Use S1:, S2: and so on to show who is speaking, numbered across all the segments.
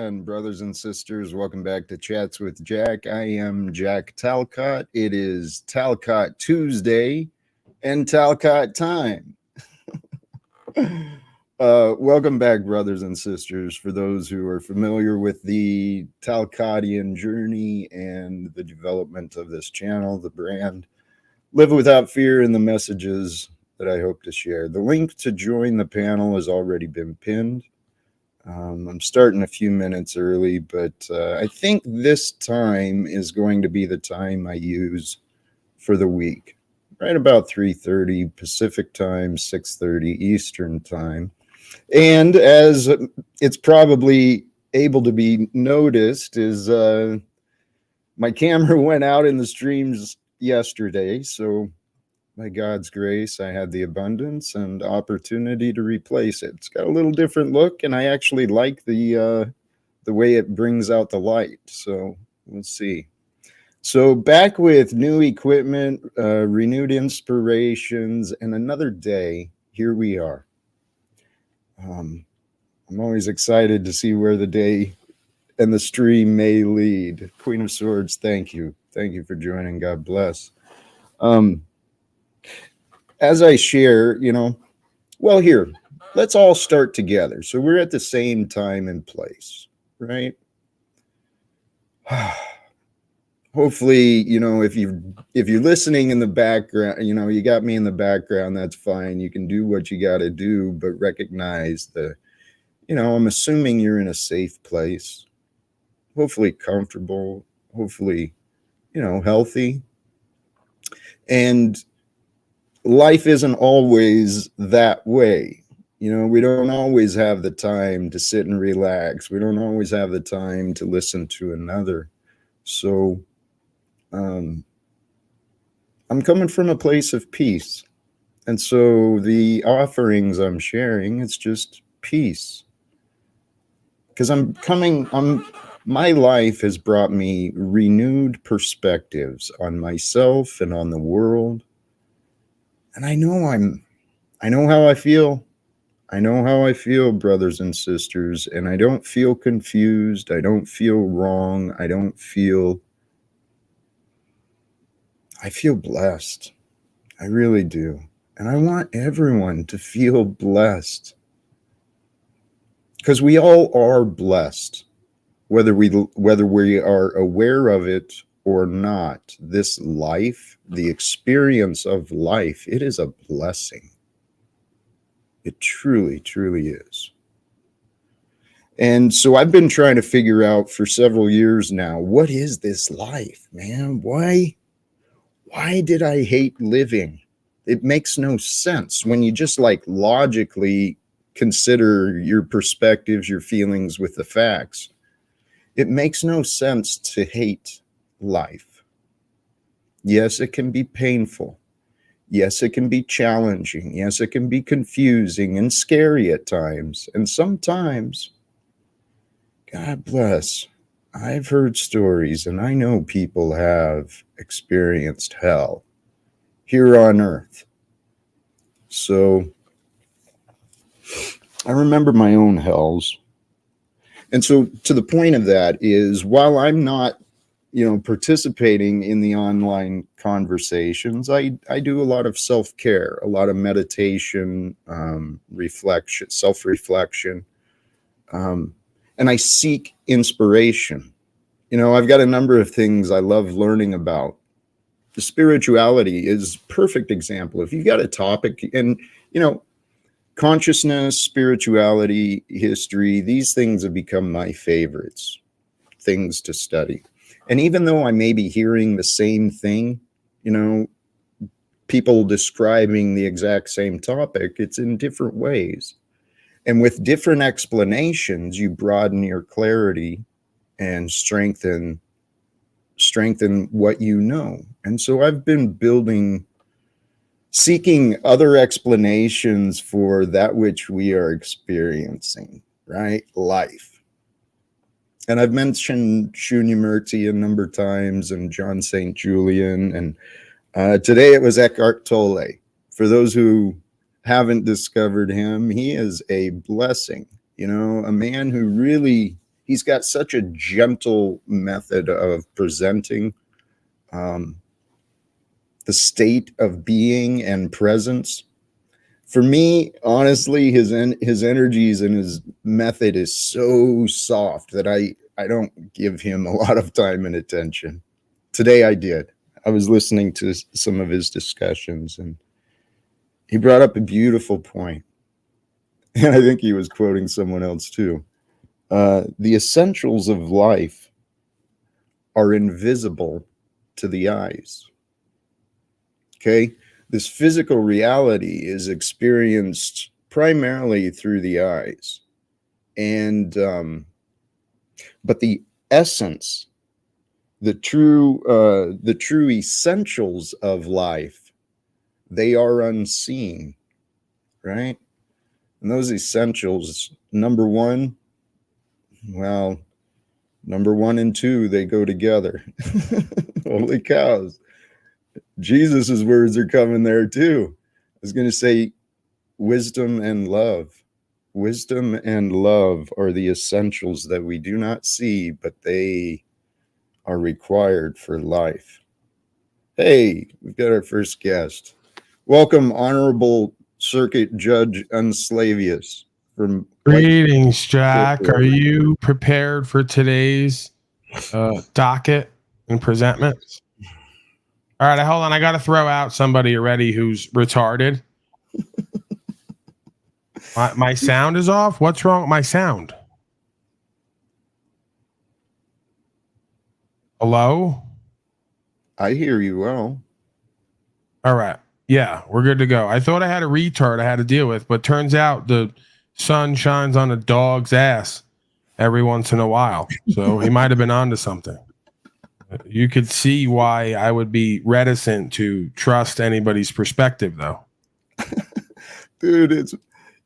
S1: again, brothers and sisters. Welcome back to Chats with Jack. I am Jack Talcott. It is Talcott Tuesday and Talcott time. Welcome back, brothers and sisters. For those who are familiar with the Talcottian journey and the development of this channel, the brand, live without fear, and the messages that I hope to share. The link to join the panel has already been pinned. I'm starting a few minutes early, but I think this time is going to be the time I use for the week. Right about 3:30 Pacific time, 6:30 Eastern time. And as it's probably able to be noticed, is my camera went out in the streams yesterday, so by God's grace, I had the abundance and opportunity to replace it. It's got a little different look, and I actually like the way it brings out the light. So we'll see. So back with new equipment, renewed inspirations, and another day. Here we are. I'm always excited to see where the day and the stream may lead. Queen of Swords, thank you. Thank you for joining. God bless. As I share, here, let's all start together. So we're at the same time and place, right? Hopefully, if you're listening in the background, you got me in the background, that's fine. You can do what you got to do, but recognize I'm assuming you're in a safe place, hopefully comfortable, hopefully, healthy. And life isn't always that way. We don't always have the time to sit and relax. We don't always have the time to listen to another. So I'm coming from a place of peace. And so the offerings I'm sharing, it's just peace. Because my life has brought me renewed perspectives on myself and on the world. And I know how I feel. I know how I feel, brothers and sisters, and I don't feel confused. I don't feel wrong. I feel blessed. I really do. And I want everyone to feel blessed. Because we all are blessed, whether we are aware of it or not. This life, the experience of life, it is a blessing. It truly, truly is. And so I've been trying to figure out for several years now, what is this life, man? Why did I hate living? It makes no sense when you just logically consider your perspectives, your feelings with the facts. It makes no sense to hate life. Yes, it can be painful. Yes, it can be challenging. Yes, it can be confusing and scary at times. And sometimes, God bless, I've heard stories and I know people have experienced hell here on earth. So I remember my own hells. And so to the point of that is, while I'm not participating in the online conversations, I do a lot of self-care, a lot of meditation, reflection, self-reflection, and I seek inspiration. I've got a number of things I love learning about. The spirituality is a perfect example. If you've got a topic, and consciousness, spirituality, history, these things have become my favorites, things to study. And even though I may be hearing the same thing, people describing the exact same topic, it's in different ways. And with different explanations, you broaden your clarity and strengthen what you know. And so I've been seeking other explanations for that which we are experiencing, right? Life. And I've mentioned Shunyamurti a number of times, and John St. Julian, and today it was Eckhart Tolle. For those who haven't discovered him, he is a blessing. A man who really he's got such a gentle method of presenting the state of being and presence. For me, honestly, his energies and his method is so soft that I don't give him a lot of time and attention. Today I did. I was listening to some of his discussions, and he brought up a beautiful point. And I think he was quoting someone else too. The essentials of life are invisible to the eyes. Okay? This physical reality is experienced primarily through the eyes. And but the essence, the true essentials of life, they are unseen, right? And those essentials, number one and two, they go together. Holy cows. Jesus's words are coming there too. I was going to say wisdom and love. Wisdom and love are the essentials that we do not see, but they are required for life. Hey, we've got our first guest. Welcome, Honorable Circuit Judge Unslavias.
S2: Greetings, Jack. Are you prepared for today's docket and presentments? All right, hold on. I got to throw out somebody already who's retarded. My sound is off. What's wrong with my sound? Hello?
S1: I hear you well.
S2: All right. Yeah, we're good to go. I thought I had a retard I had to deal with, but turns out the sun shines on a dog's ass every once in a while. So he might have been onto something. You could see why I would be reticent to trust anybody's perspective, though.
S1: Dude,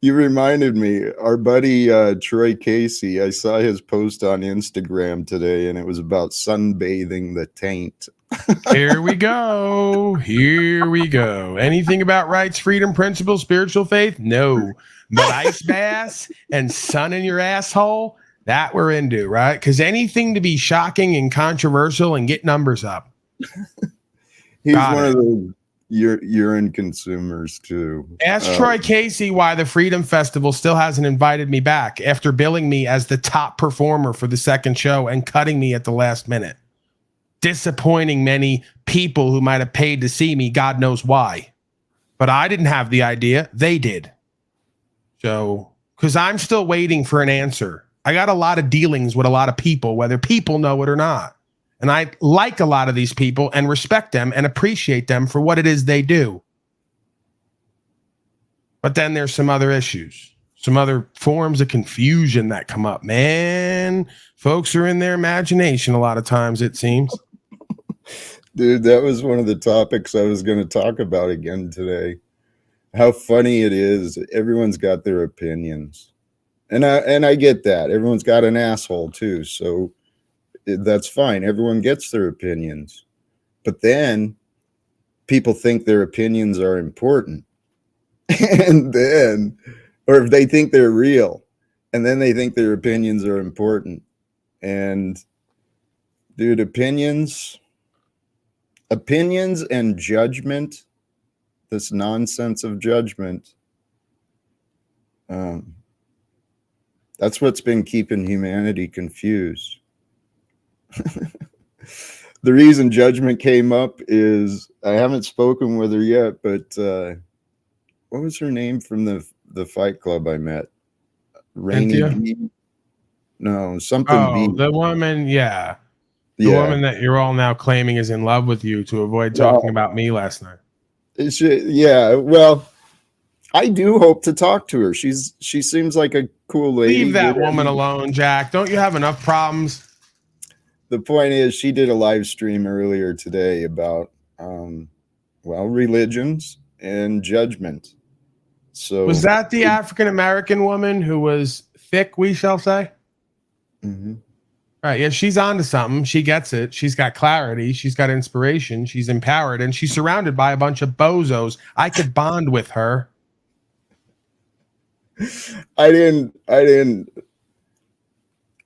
S1: you reminded me, our buddy Troy Casey, I saw his post on Instagram today, and it was about sunbathing the taint.
S2: Here we go. Here we go. Anything about rights, freedom, principles, spiritual faith? No. But ice baths and sun in your asshole, that we're into, right? Because anything to be shocking and controversial and get numbers up.
S1: He's one of those urine consumers too.
S2: Ask Troy Casey why the Freedom Festival still hasn't invited me back after billing me as the top performer for the second show and cutting me at the last minute. Disappointing many people who might have paid to see me, God knows why. But I didn't have the idea. They did. So, because I'm still waiting for an answer. I got a lot of dealings with a lot of people, whether people know it or not. And I like a lot of these people and respect them and appreciate them for what it is they do. But then there's some other issues, some other forms of confusion that come up. Man, folks are in their imagination a lot of times, it seems.
S1: Dude, that was one of the topics I was going to talk about again today. How funny it is. Everyone's got their opinions. And I get that. Everyone's got an asshole too. So that's fine. Everyone gets their opinions. But then people think their opinions are important. And then, or if they think they're real, and then they think their opinions are important. And dude, opinions and judgment, this nonsense of judgment, that's what's been keeping humanity confused. The reason judgment came up is I haven't spoken with her yet, but what was her name from the Fight Club I met? Rainy B? No, something B.
S2: The woman, yeah. The woman that you're all now claiming is in love with you to avoid talking about me last night.
S1: Yeah, well, I do hope to talk to her. She seems like a cool lady.
S2: Leave that woman alone, Jack. Don't you have enough problems?
S1: The point is, she did a live stream earlier today about, religions and judgment. So
S2: was that the African-American woman who was thick, we shall say?
S1: Mm-hmm.
S2: Right. Yeah, she's onto something. She gets it. She's got clarity. She's got inspiration. She's empowered, and she's surrounded by a bunch of bozos. I could bond with her.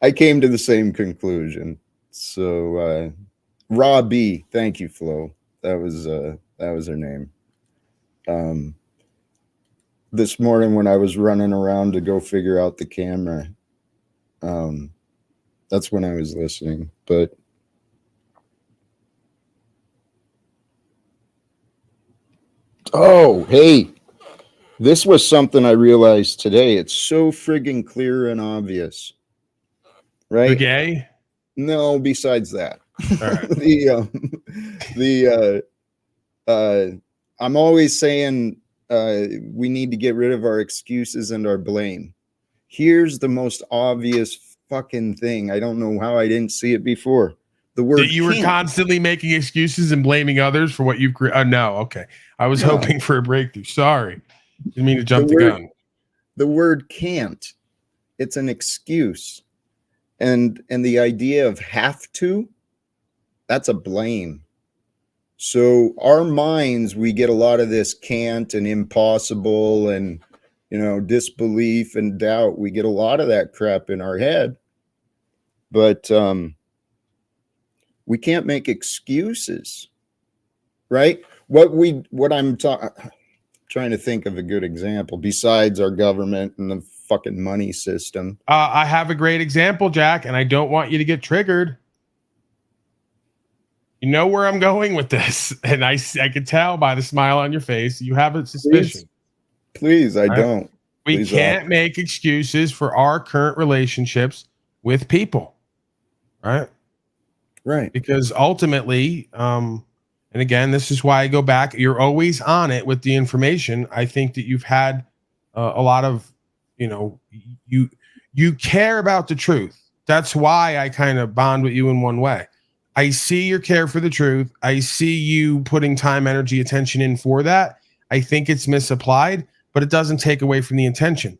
S1: I I came to the same conclusion. So Raw B, thank you, Flo. That was her name. This morning when I was running around to go figure out the camera, that's when I was listening. But oh, hey, this was something I realized today. It's so friggin' clear and obvious, right?
S2: The gay?
S1: No, besides that.
S2: All right.
S1: I'm always saying we need to get rid of our excuses and our blame. Here's the most obvious fucking thing. I don't know how I didn't see it before. The word
S2: that you were constantly making excuses and blaming others for what you've created. No, okay. I was hoping for a breakthrough. Sorry. Didn't mean to jump the gun.
S1: The word can't. It's an excuse. And the idea of have to, that's a blame. So our minds, we get a lot of this can't and impossible and, disbelief and doubt. We get a lot of that crap in our head. But we can't make excuses, right? What I'm trying to think of a good example besides our government and the fucking money system.
S2: I have a great example, Jack, and I don't want you to get triggered. You know where I'm going with this, and I can tell by the smile on your face you have a suspicion.
S1: Please, I don't.
S2: We can't make excuses for our current relationships with people, right?
S1: Right.
S2: Because ultimately, and again, this is why I go back. You're always on it with the information. I think that you've had a lot of, you care about the truth. That's why I kind of bond with you in one way. I see your care for the truth. I see you putting time, energy, attention in for that. I think it's misapplied, but it doesn't take away from the intention.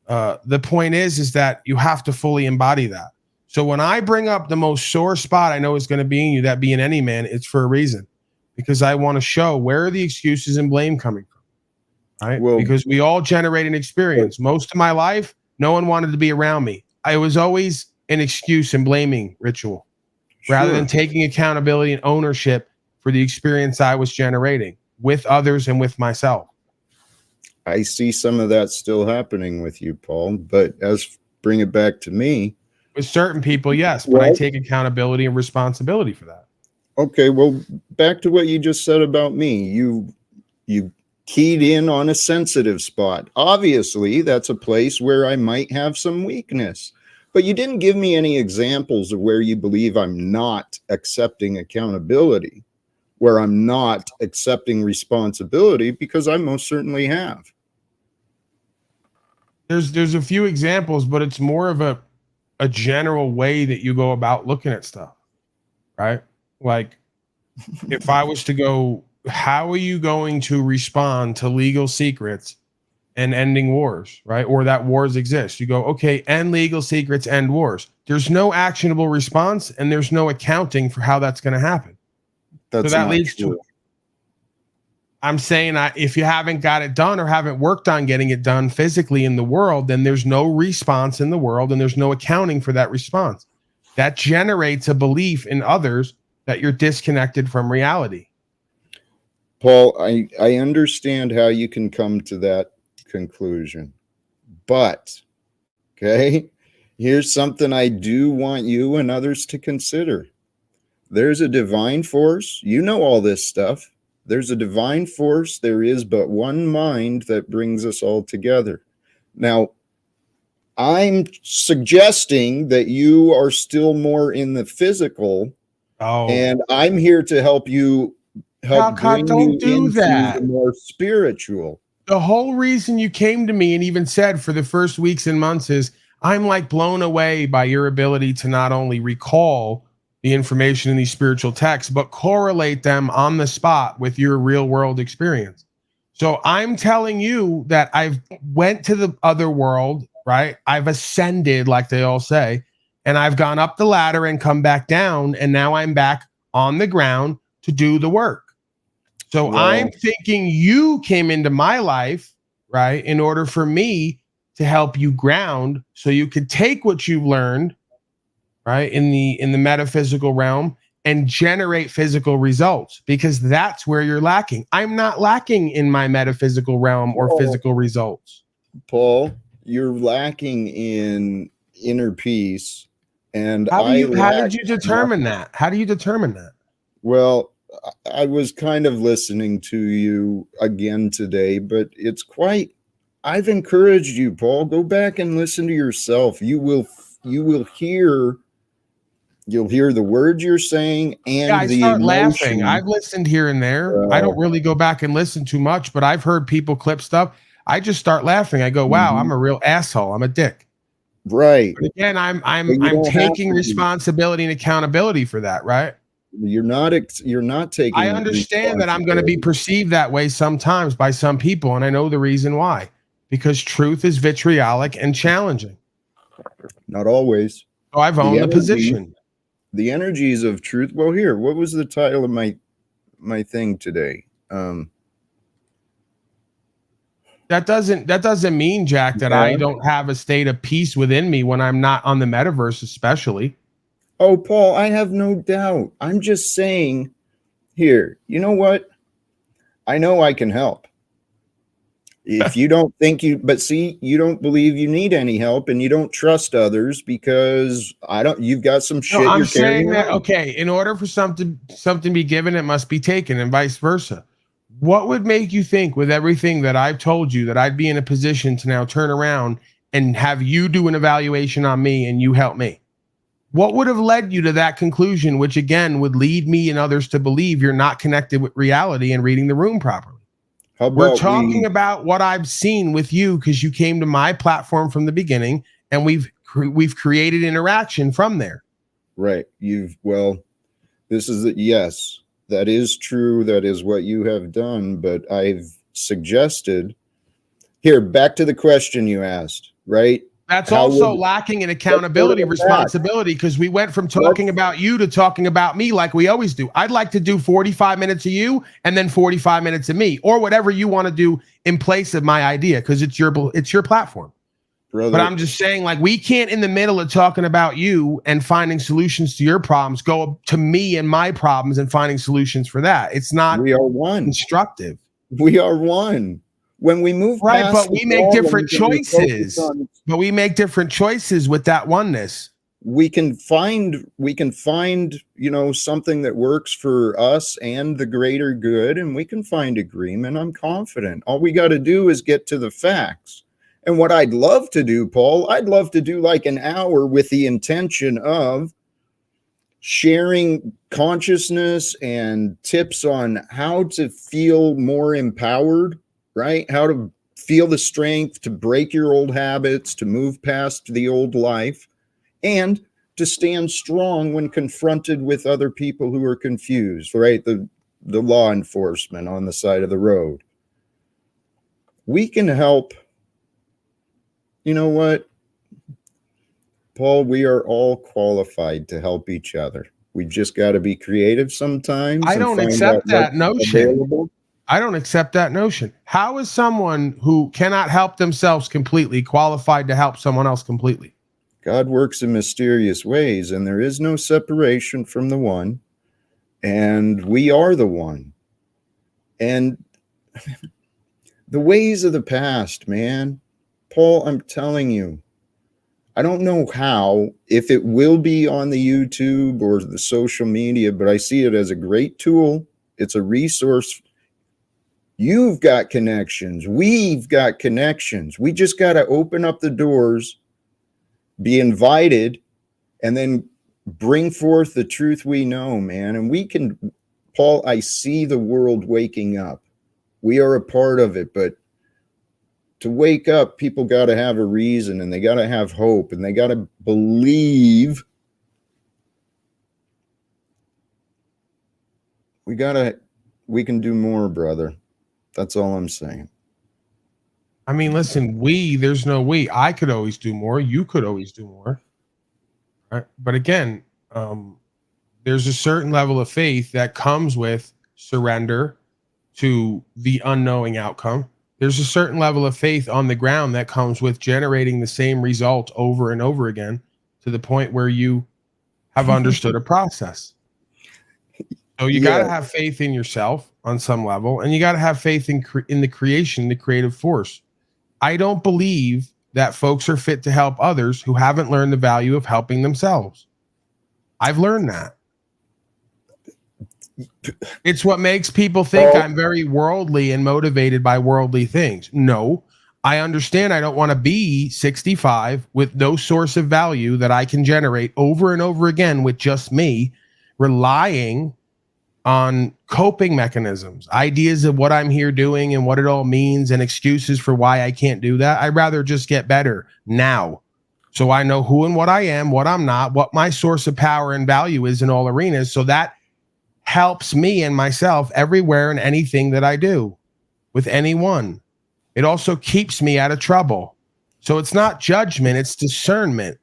S2: The point is that you have to fully embody that. So when I bring up the most sore spot I know is going to be in you, that being any man, it's for a reason, because I want to show where are the excuses and blame coming from, right? Well, because we all generate an experience. Most of my life, no one wanted to be around me. I was always an excuse and blaming ritual rather than taking accountability and ownership for the experience I was generating with others and with myself.
S1: I see some of that still happening with you, Paul, but bring it back to me.
S2: With certain people, yes, but I take accountability and responsibility for that.
S1: Okay, well, back to what you just said about me. You keyed in on a sensitive spot. Obviously, that's a place where I might have some weakness, but you didn't give me any examples of where you believe I'm not accepting accountability, where I'm not accepting responsibility, because I most certainly have.
S2: There's a few examples, but it's more of a general way that you go about looking at stuff, right? Like if I was to go, how are you going to respond to legal secrets and ending wars, right? Or that wars exist. You go, okay, end legal secrets, end wars. There's no actionable response and there's no accounting for how that's going to happen. So that leads to, I'm saying if you haven't got it done or haven't worked on getting it done physically in the world, then there's no response in the world and there's no accounting for that response. That generates a belief in others that you're disconnected from reality.
S1: Paul, I understand how you can come to that conclusion, but okay, here's something I do want you and others to consider. There's a divine force. You know all this stuff. There's a divine force. There is but one mind that brings us all together. Now, I'm suggesting that you are still more in the physical, and I'm here to help you. Bring you into the more spiritual.
S2: The whole reason you came to me and even said for the first weeks and months is I'm like blown away by your ability to not only recall the information in these spiritual texts, but correlate them on the spot with your real world experience. So I'm telling you that I've went to the other world, right? I've ascended, like they all say, and I've gone up the ladder and come back down. And now I'm back on the ground to do the work. So I'm thinking you came into my life, right, in order for me to help you ground so you could take what you've learned right? In the metaphysical realm and generate physical results, because that's where you're lacking. I'm not lacking in my metaphysical realm or physical results.
S1: Paul, you're lacking in inner peace, and
S2: How
S1: lack.
S2: did you determine that? How do you determine that?
S1: Well, I was kind of listening to you again today, but I've encouraged you, Paul. Go back and listen to yourself. You'll hear the words you're saying and
S2: Yeah, I
S1: the
S2: start
S1: emotion.
S2: laughing. I've listened here and there. I don't really go back and listen too much, but I've heard people clip stuff. I just start laughing. I go, "Wow, I'm a real asshole. I'm a dick."
S1: Right.
S2: But again, I'm
S1: don't
S2: taking
S1: have to be.
S2: responsibility and accountability for that, right?
S1: You're not taking.
S2: I understand that I'm going to be perceived that way sometimes by some people, and I know the reason why. Because truth is vitriolic and challenging.
S1: Not always.
S2: So I've owned the position.
S1: The energies of truth. Well, here, what was the title of my thing today?
S2: That doesn't mean, Jack, that I don't have a state of peace within me when I'm not on the metaverse, especially.
S1: Oh, Paul, I have no doubt. I'm just saying, here, you know what? I know I can help. If you don't think but see, you don't believe you need any help, and you don't trust others because you've got some shit.
S2: No, I'm saying that, okay, in order for something to be given, it must be taken, and vice versa. What would make you think, with everything that I've told you, that I'd be in a position to now turn around and have you do an evaluation on me and you help me? What would have led you to that conclusion, which again would lead me and others to believe you're not connected with reality and reading the room properly? We're talking about what I've seen with you, because you came to my platform from the beginning, and we've created interaction from there.
S1: Right. This is yes, that is true. That is what you have done. But I've suggested here, back to the question you asked, right?
S2: That's also lacking in accountability, responsibility, because we went from talking about you to talking about me like we always do. I'd like to do 45 minutes of you and then 45 minutes of me, or whatever you want to do in place of my idea, because it's your platform. Brother. But I'm just saying, like, we can't, in the middle of talking about you and finding solutions to your problems, go to me and my problems and finding solutions for that. It's not.
S1: We are one.
S2: Constructive.
S1: We are one. When we move
S2: right, but we make different choices. But we make different choices with that oneness.
S1: We can find, something that works for us and the greater good, and we can find agreement. I'm confident. All we got to do is get to the facts. And what I'd love to do, Paul, I'd love to do like an hour with the intention of sharing consciousness and tips on how to feel more empowered. Right? How to feel the strength to break your old habits, to move past the old life, and to stand strong when confronted with other people who are confused, right? The law enforcement on the side of the road. We can help. You know what, Paul, we are all qualified to help each other. We just got to be creative sometimes.
S2: I don't accept that notion. Available. I don't accept that notion. How is someone who cannot help themselves completely qualified to help someone else completely?
S1: God works in mysterious ways, and there is no separation from the one, and we are the one. And the ways of the past, man, Paul, I'm telling you, I don't know if it will be on the YouTube or the social media, but I see it as a great tool. It's a resource. You've got connections. We've got connections. We just got to open up the doors, be invited, and then bring forth the truth we know, man. And we can, Paul, I see the world waking up. We are a part of it, but to wake up, people got to have a reason, and they got to have hope, and they got to believe. We can do more, brother. That's all I'm saying.
S2: I mean, listen, there's no we. I could always do more. You could always do more. Right? But again, there's a certain level of faith that comes with surrender to the unknowing outcome. There's a certain level of faith on the ground that comes with generating the same result over and over again, to the point where you have understood a process. So you got to have faith in yourself on some level, and you got to have faith in the creation, the creative force. I don't believe that folks are fit to help others who haven't learned the value of helping themselves. I've learned that. It's what makes people think I'm very worldly and motivated by worldly things. No, I understand I don't want to be 65 with no source of value that I can generate over and over again with just me, relying on coping mechanisms, ideas of what I'm here doing and what it all means and excuses for why I can't do that. I'd rather just get better now. So I know who and what I am, what I'm not, what my source of power and value is in all arenas. So that helps me and myself everywhere and anything that I do with anyone. It also keeps me out of trouble. So it's not judgment, it's discernment.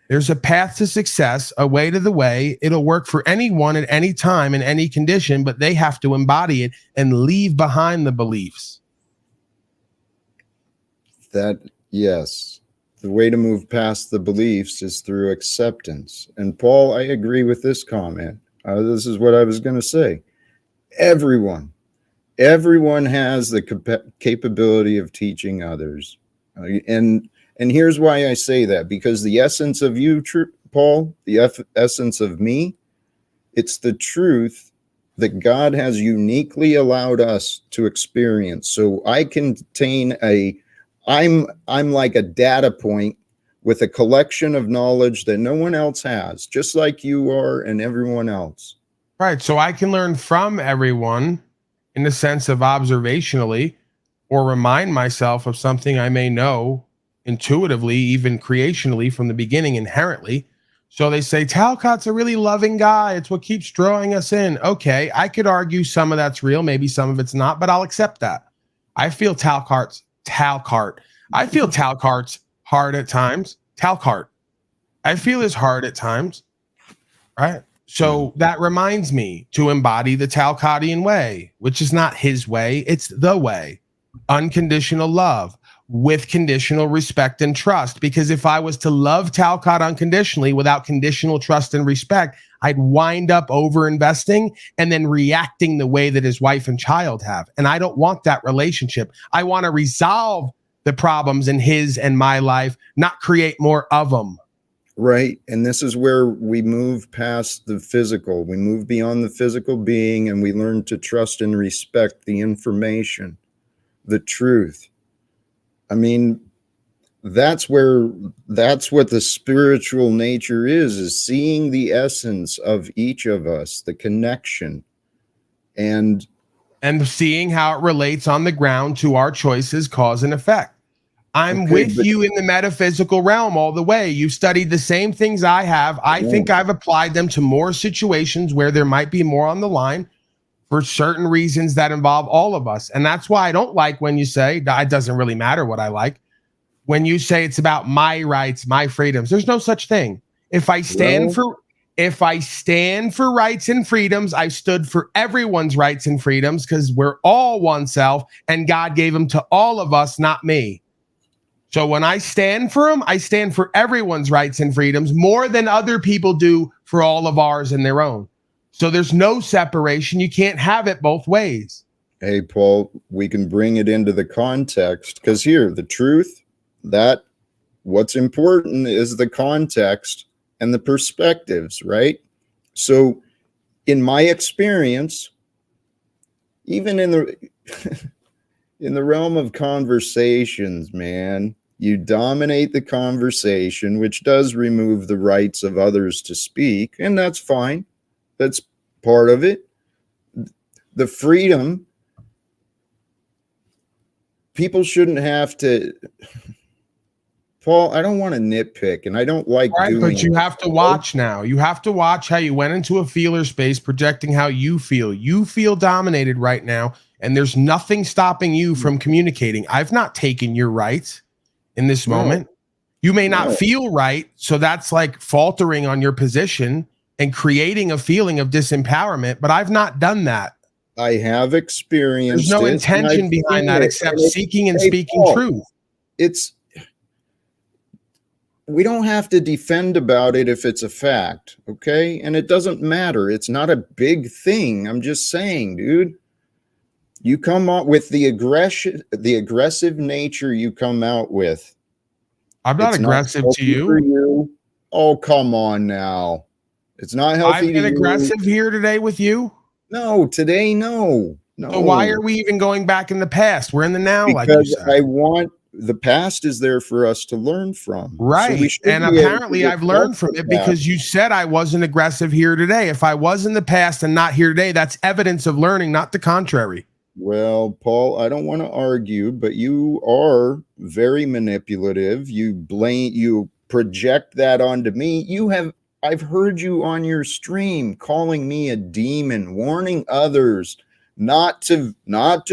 S2: There's a path to success, a way to the way. It'll work for anyone at any time in any condition, but they have to embody it and leave behind the beliefs.
S1: That, yes. The way to move past the beliefs is through acceptance. And Paul, I agree with this comment. This is what I was going to say. Everyone has the capability of teaching others. And here's why I say that, because the essence of you, Paul, the essence of me, it's the truth that God has uniquely allowed us to experience. So I contain I'm like a data point with a collection of knowledge that no one else has, just like you are and everyone else.
S2: Right. So I can learn from everyone in the sense of observationally, or remind myself of something I may know intuitively, even creationally from the beginning, inherently. So they say Talcott's a really loving guy. It's what keeps drawing us in. Okay, I could argue some of that's real, maybe some of it's not, but I'll accept that. I feel Talcott's hard at times. Talcott. I feel his heart at times. Right. So that reminds me to embody the Talcottian way, which is not his way, it's the way. Unconditional love with conditional respect and trust. Because if I was to love Talcott unconditionally without conditional trust and respect, I'd wind up over investing and then reacting the way that his wife and child have. And I don't want that relationship. I want to resolve the problems in his and my life, not create more of them.
S1: Right. And this is where we move past the physical. We move beyond the physical being, and we learn to trust and respect the information, the truth. I mean, that's what the spiritual nature is seeing the essence of each of us, the connection, and
S2: seeing how it relates on the ground to our choices, cause and effect. I'm with you in the metaphysical realm all the way. You've studied the same things I have. I think I've applied them to more situations where there might be more on the line for certain reasons that involve all of us. And that's why I don't like when you say, it doesn't really matter what I like. When you say it's about my rights, my freedoms, there's no such thing. If I stand for rights and freedoms, I stood for everyone's rights and freedoms, because we're all oneself and God gave them to all of us, not me. So when I stand for them, I stand for everyone's rights and freedoms more than other people do for all of ours and their own. So there's no separation. You can't have it both ways.
S1: Hey, Paul, we can bring it into the context, because here, the truth, that what's important is the context and the perspectives, right? So in my experience, even in the in the realm of conversations, man, you dominate the conversation, which does remove the rights of others to speak, and that's fine. That's part of it. The freedom, people shouldn't have to. Paul, I don't want to nitpick, and I don't like doing
S2: but you have to watch now. You have to watch how you went into a feeler space projecting how you feel. You feel dominated right now, and there's nothing stopping you from communicating. I've not taken your rights in this moment. You may not feel right, so that's like faltering on your position and creating a feeling of disempowerment, but I've not done that.
S1: I have experienced.
S2: There's no intention behind that except seeking and speaking
S1: Paul,
S2: truth.
S1: It's we don't have to defend about it if it's a fact, okay? And it doesn't matter. It's not a big thing. I'm just saying, dude. You come out with the aggressive nature you come out with.
S2: I'm not aggressive to
S1: you. Oh, come on now. It's not healthy.
S2: I've been aggressive here today with you.
S1: No, today, no.
S2: So why are we even going back in the past? We're in the now,
S1: because
S2: like you said.
S1: The past is there for us to learn from.
S2: Right. So and apparently I've learned from it because you said I wasn't aggressive here today. If I was in the past and not here today, that's evidence of learning, not the contrary.
S1: Well, Paul, I don't want to argue, but you are very manipulative. You project that onto me. I've heard you on your stream calling me a demon, warning others not to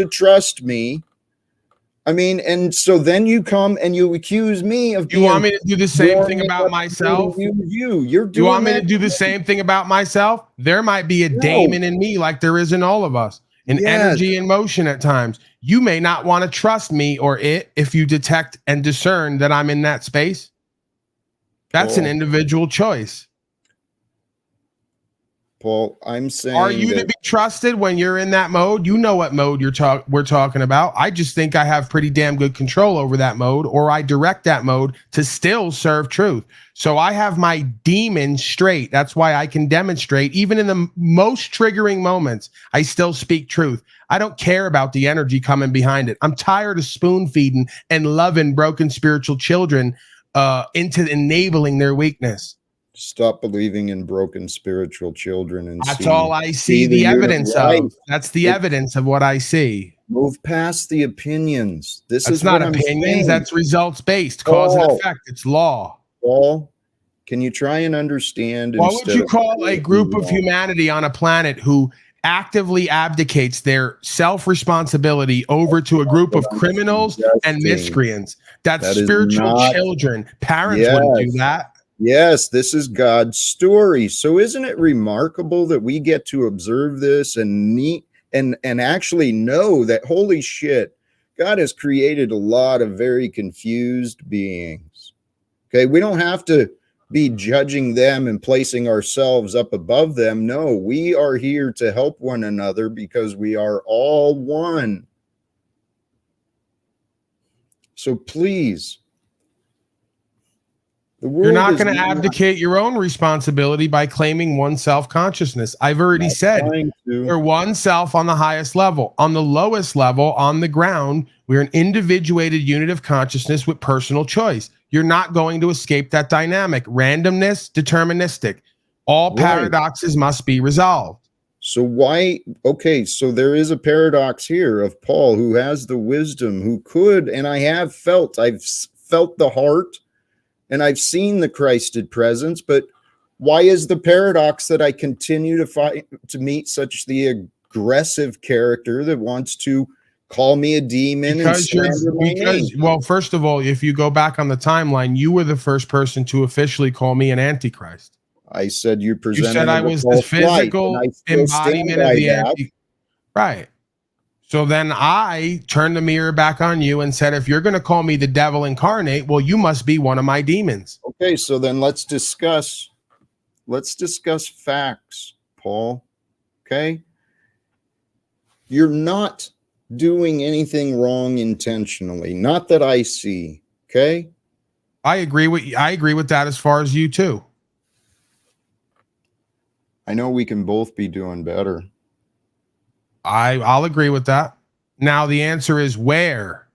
S1: trust me. I mean, and so then you come and you accuse me of.
S2: You want me to do the same thing about myself?
S1: You
S2: want me to do the same thing about myself? There might be a demon in me, like there is in all of us. Energy and motion at times. You may not want to trust me or it if you detect and discern that I'm in that space. That's an individual choice.
S1: Paul, I'm saying,
S2: are you to be trusted when you're in that mode? You know what mode we're talking about. I just think I have pretty damn good control over that mode, or I direct that mode to still serve truth. So I have my demon straight. That's why I can demonstrate, even in the most triggering moments, I still speak truth. I don't care about the energy coming behind it. I'm tired of spoon feeding and loving broken spiritual children into enabling their weakness.
S1: Stop believing in broken spiritual children. And
S2: that's all I see the evidence of. That's the evidence of what I see.
S1: Move past the opinions.
S2: That's not opinions. That's results based. Cause and effect. It's law.
S1: Paul, can you try and understand?
S2: What would you call a group of humanity on a planet who actively abdicates their self-responsibility over to a group of criminals and miscreants? That's spiritual children. Parents wouldn't do that.
S1: Yes, this is God's story. So isn't it remarkable that we get to observe this and actually know that, holy shit, God has created a lot of very confused beings. Okay, we don't have to be judging them and placing ourselves up above them. No, we are here to help one another because we are all one. So please,
S2: you're not going to abdicate your own responsibility by claiming one self-consciousness. I've already said we're one self on the highest level. On the lowest level, on the ground, we're an individuated unit of consciousness with personal choice. You're not going to escape that dynamic. Randomness, deterministic. All paradoxes must be resolved.
S1: So why? Okay, so there is a paradox here of Paul, who has the wisdom, who could, and I've felt the heart, and I've seen the Christed presence, but why is the paradox that I continue to meet such the aggressive character that wants to call me a demon?
S2: Well, first of all, if you go back on the timeline, you were the first person to officially call me an antichrist.
S1: I said you
S2: said I was the physical embodiment of the antichrist. Right. So then I turned the mirror back on you and said, if you're going to call me the devil incarnate, well, you must be one of my demons.
S1: Okay, so then let's discuss facts, Paul. Okay? You're not doing anything wrong intentionally. Not that I see. Okay?
S2: I agree with that as far as you too.
S1: I know we can both be doing better.
S2: I'll agree with that. Now the answer is where,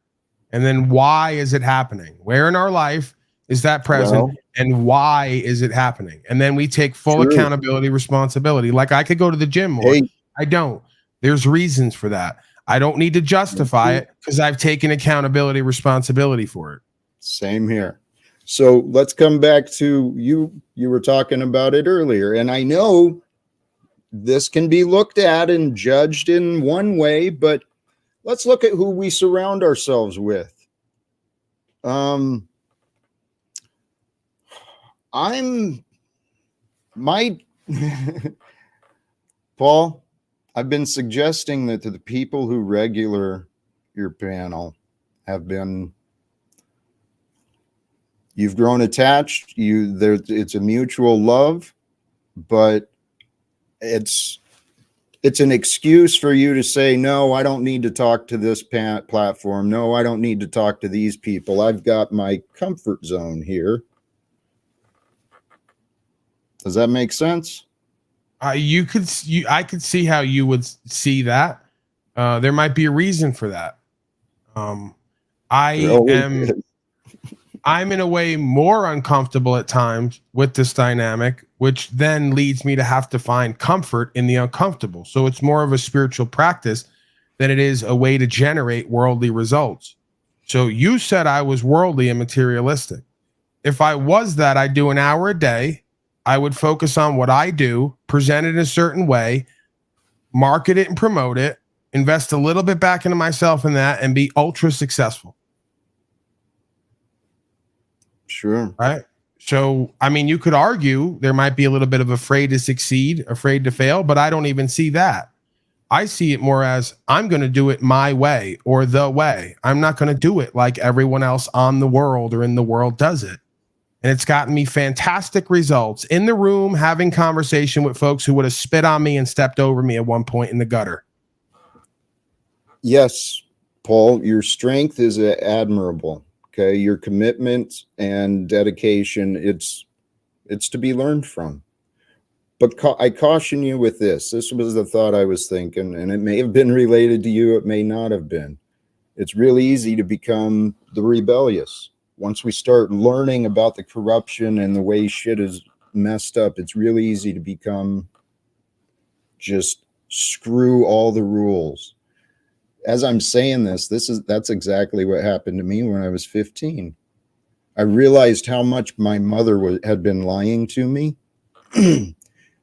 S2: and then why is it happening? Where in our life is that present, and why is it happening? And then we take full accountability, responsibility. Like I could go to the gym more. I don't. There's reasons for that. I don't need to justify it because I've taken accountability, responsibility for it.
S1: Same here. So let's come back to you. You were talking about it earlier, and I know this can be looked at and judged in one way, but let's look at who we surround ourselves with. Paul, I've been suggesting that to the people who regular your panel have been, You've grown attached. It's a mutual love, but it's an excuse for you to say, no, I don't need to talk to this platform. No, I don't need to talk to these people. I've got my comfort zone here. Does that make sense?
S2: I could see how you would see that. There might be a reason for that. I'm in a way more uncomfortable at times with this dynamic, which then leads me to have to find comfort in the uncomfortable. So it's more of a spiritual practice than it is a way to generate worldly results. So you said I was worldly and materialistic. If I was that, I'd do an hour a day. I would focus on what I do, present it in a certain way, market it and promote it, invest a little bit back into myself in that, and be ultra successful.
S1: Sure.
S2: Right. So, I mean, you could argue there might be a little bit of afraid to succeed, afraid to fail, but I don't even see that. I see it more as I'm going to do it my way or the way. I'm not going to do it like everyone else on the world or in the world does it. And it's gotten me fantastic results in the room, having conversation with folks who would have spit on me and stepped over me at one point in the gutter.
S1: Yes, Paul, your strength is admirable. Okay, your commitment and dedication, it's to be learned from. But I caution you with this. This was the thought I was thinking, and it may have been related to you. It may not have been. It's really easy to become the rebellious. Once we start learning about the corruption and the way shit is messed up, it's really easy to become just screw all the rules. As I'm saying that's exactly what happened to me when I was 15. I realized how much my mother had been lying to me.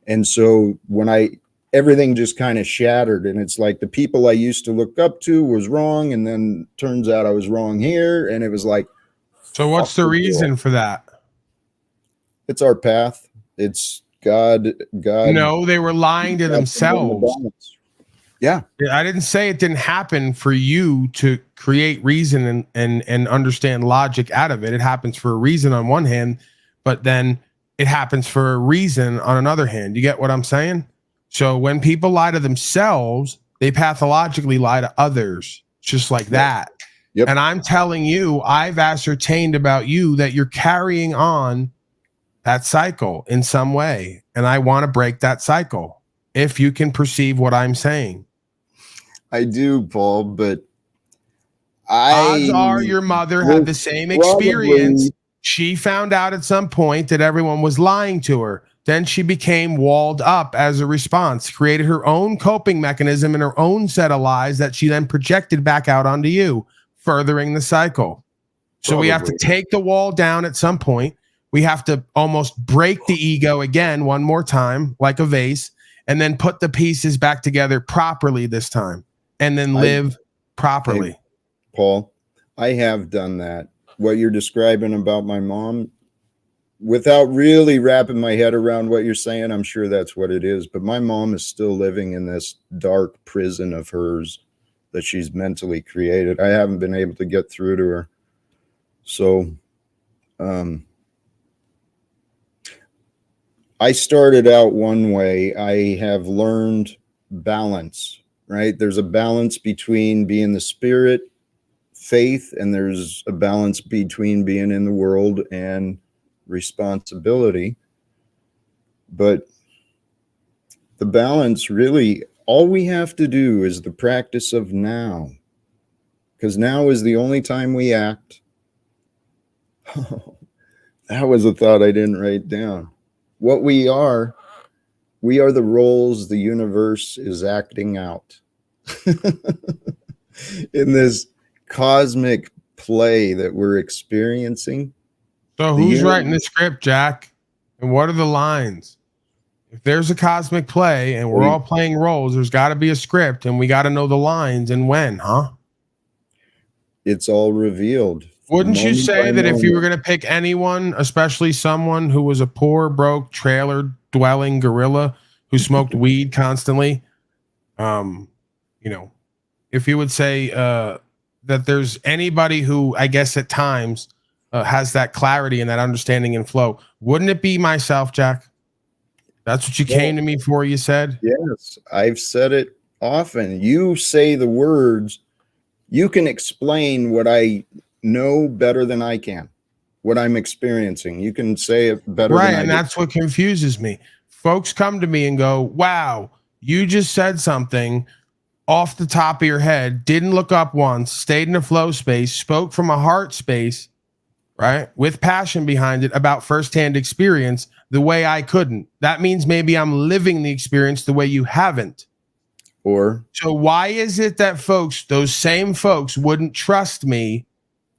S1: And so when everything just kind of shattered, and it's like the people I used to look up to was wrong. And then turns out I was wrong here. And it was like,
S2: so what's the reason for that?
S1: It's our path. It's God.
S2: No, they were lying to themselves.
S1: Yeah.
S2: I didn't say it didn't happen for you to create reason and understand logic out of it. It happens for a reason on one hand, but then it happens for a reason on another hand. You get what I'm saying? So when people lie to themselves, they pathologically lie to others, just like that. Yep. And I'm telling you, I've ascertained about you that you're carrying on that cycle in some way. And I want to break that cycle. If you can perceive what I'm saying.
S1: I do, Paul, but
S2: odds are your mother had the same experience. She found out at some point that everyone was lying to her. Then she became walled up as a response, created her own coping mechanism and her own set of lies that she then projected back out onto you, furthering the cycle. So we have to take the wall down at some point. We have to almost break the ego again one more time, like a vase, and then put the pieces back together properly this time, and then live properly.
S1: Hey, Paul, I have done that. What you're describing about my mom, without really wrapping my head around what you're saying, I'm sure that's what it is. But my mom is still living in this dark prison of hers that she's mentally created. I haven't been able to get through to her. So, I started out one way. I have learned balance, right? There's a balance between being the spirit, faith, and there's a balance between being in the world and responsibility. But the balance, really, all we have to do is the practice of now, because now is the only time we act. That was a thought I didn't write down. What we are the roles the universe is acting out in this cosmic play that we're experiencing.
S2: So who's writing the script, Jack? And what are the lines? If there's a cosmic play and we're all playing roles, there's got to be a script, and we got to know the lines and when, huh?
S1: It's all revealed.
S2: Wouldn't you say that if you were going to pick anyone, especially someone who was a poor, broke, trailer dwelling gorilla who smoked weed constantly, if you would say that there's anybody who, I guess at times, has that clarity and that understanding and flow. Wouldn't it be myself, Jack? That's what you came to me for, you said?
S1: Yes, I've said it often. You say the words, you can explain what I know better than I can, what I'm experiencing. You can say it better than I
S2: and
S1: do.
S2: that's what confuses me. Folks come to me and go, wow, you just said something off the top of your head, didn't look up once, stayed in a flow space, spoke from a heart space, right? With passion behind it about firsthand experience the way I couldn't. That means maybe I'm living the experience the way you haven't. So why is it that folks, those same folks, wouldn't trust me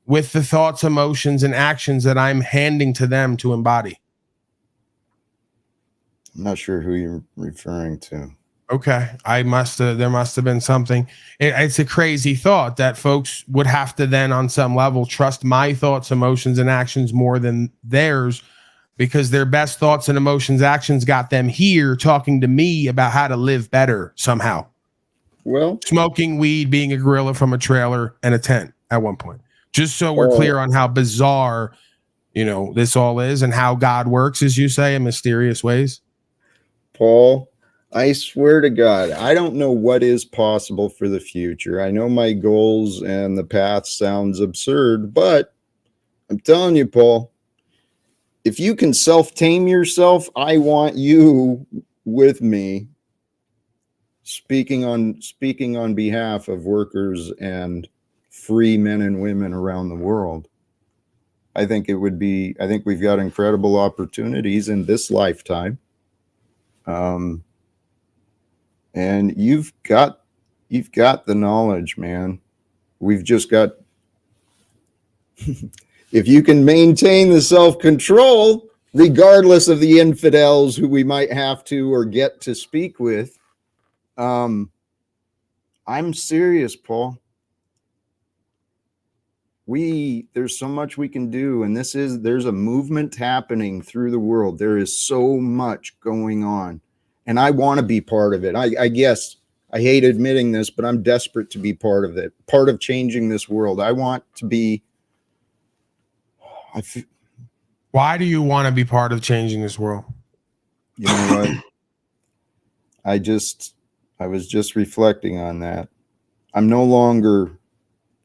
S2: with the thoughts, emotions, and actions that I'm handing to them to embody?
S1: I'm not sure who you're referring to.
S2: Okay, there must have been something. It's a crazy thought that folks would have to then, on some level, trust my thoughts, emotions, and actions more than theirs, because their best thoughts and emotions, actions got them here talking to me about how to live better somehow.
S1: Well,
S2: smoking weed, being a gorilla from a trailer and a tent at one point. Just so we're clear on how bizarre, this all is, and how God works, as you say, in mysterious ways.
S1: Paul, I swear to God, I don't know what is possible for the future. I know my goals and the path sounds absurd, but I'm telling you, Paul, if you can self-tame yourself, I want you with me speaking on behalf of workers and free men and women around the world. I think we've got incredible opportunities in this lifetime. And you've got the knowledge, man. We've just got, if you can maintain the self-control, regardless of the infidels who we might have to or get to speak with, I'm serious, Paul. There's so much we can do, and there's a movement happening through the world. There is so much going on, and I want to be part of it. I guess I hate admitting this, but I'm desperate to be part of it, part of changing this world. I want to be.
S2: Why do you want to be part of changing this world?
S1: You know what? I was just reflecting on that. I'm no longer,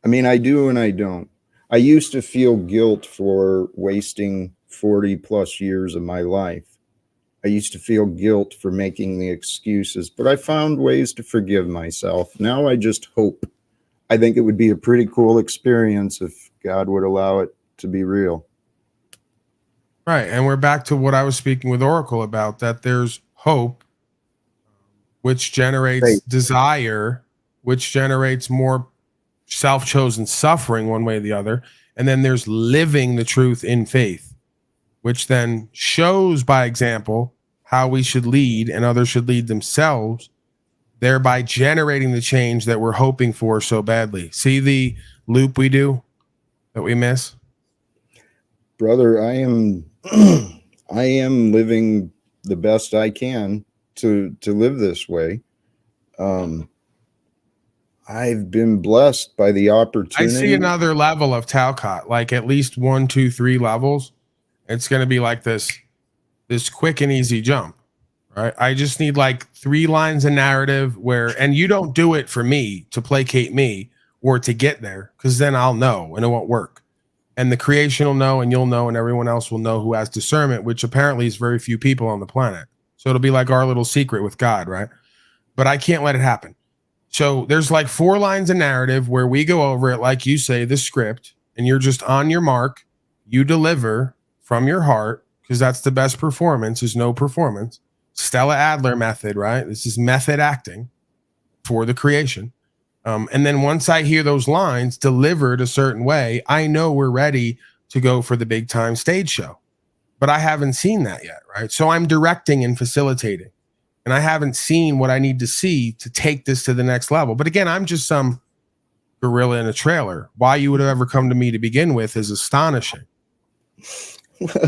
S1: I do and I don't. I used to feel guilt for wasting 40 plus years of my life. I used to feel guilt for making the excuses, but I found ways to forgive myself. Now I just hope. I think it would be a pretty cool experience if God would allow it to be real.
S2: Right. And we're back to what I was speaking with Oracle about, that there's hope, which generates desire, which generates more self-chosen suffering one way or the other. And then there's living the truth in faith, which then shows by example how we should lead and others should lead themselves, thereby generating the change that we're hoping for so badly. See the loop we do that we miss?
S1: Brother, I am living the best I can to live this way. I've been blessed by the opportunity.
S2: I see another level of Talcott, like at least 1, 2, 3 levels. It's going to be like this quick and easy jump, right? I just need like 3 lines of narrative and you don't do it for me to placate me or to get there, because then I'll know and it won't work. And the creation will know and you'll know and everyone else will know who has discernment, which apparently is very few people on the planet. So it'll be like our little secret with God, right? But I can't let it happen. So there's like 4 lines of narrative where we go over it, like you say, the script, and you're just on your mark. You deliver from your heart, because that's the best performance, is no performance. Stella Adler method, right? This is method acting for the creation. And then once I hear those lines delivered a certain way, I know we're ready to go for the big time stage show. But I haven't seen that yet, right? So I'm directing and facilitating. And I haven't seen what I need to see to take this to the next level. But again, I'm just some gorilla in a trailer. Why you would have ever come to me to begin with is astonishing.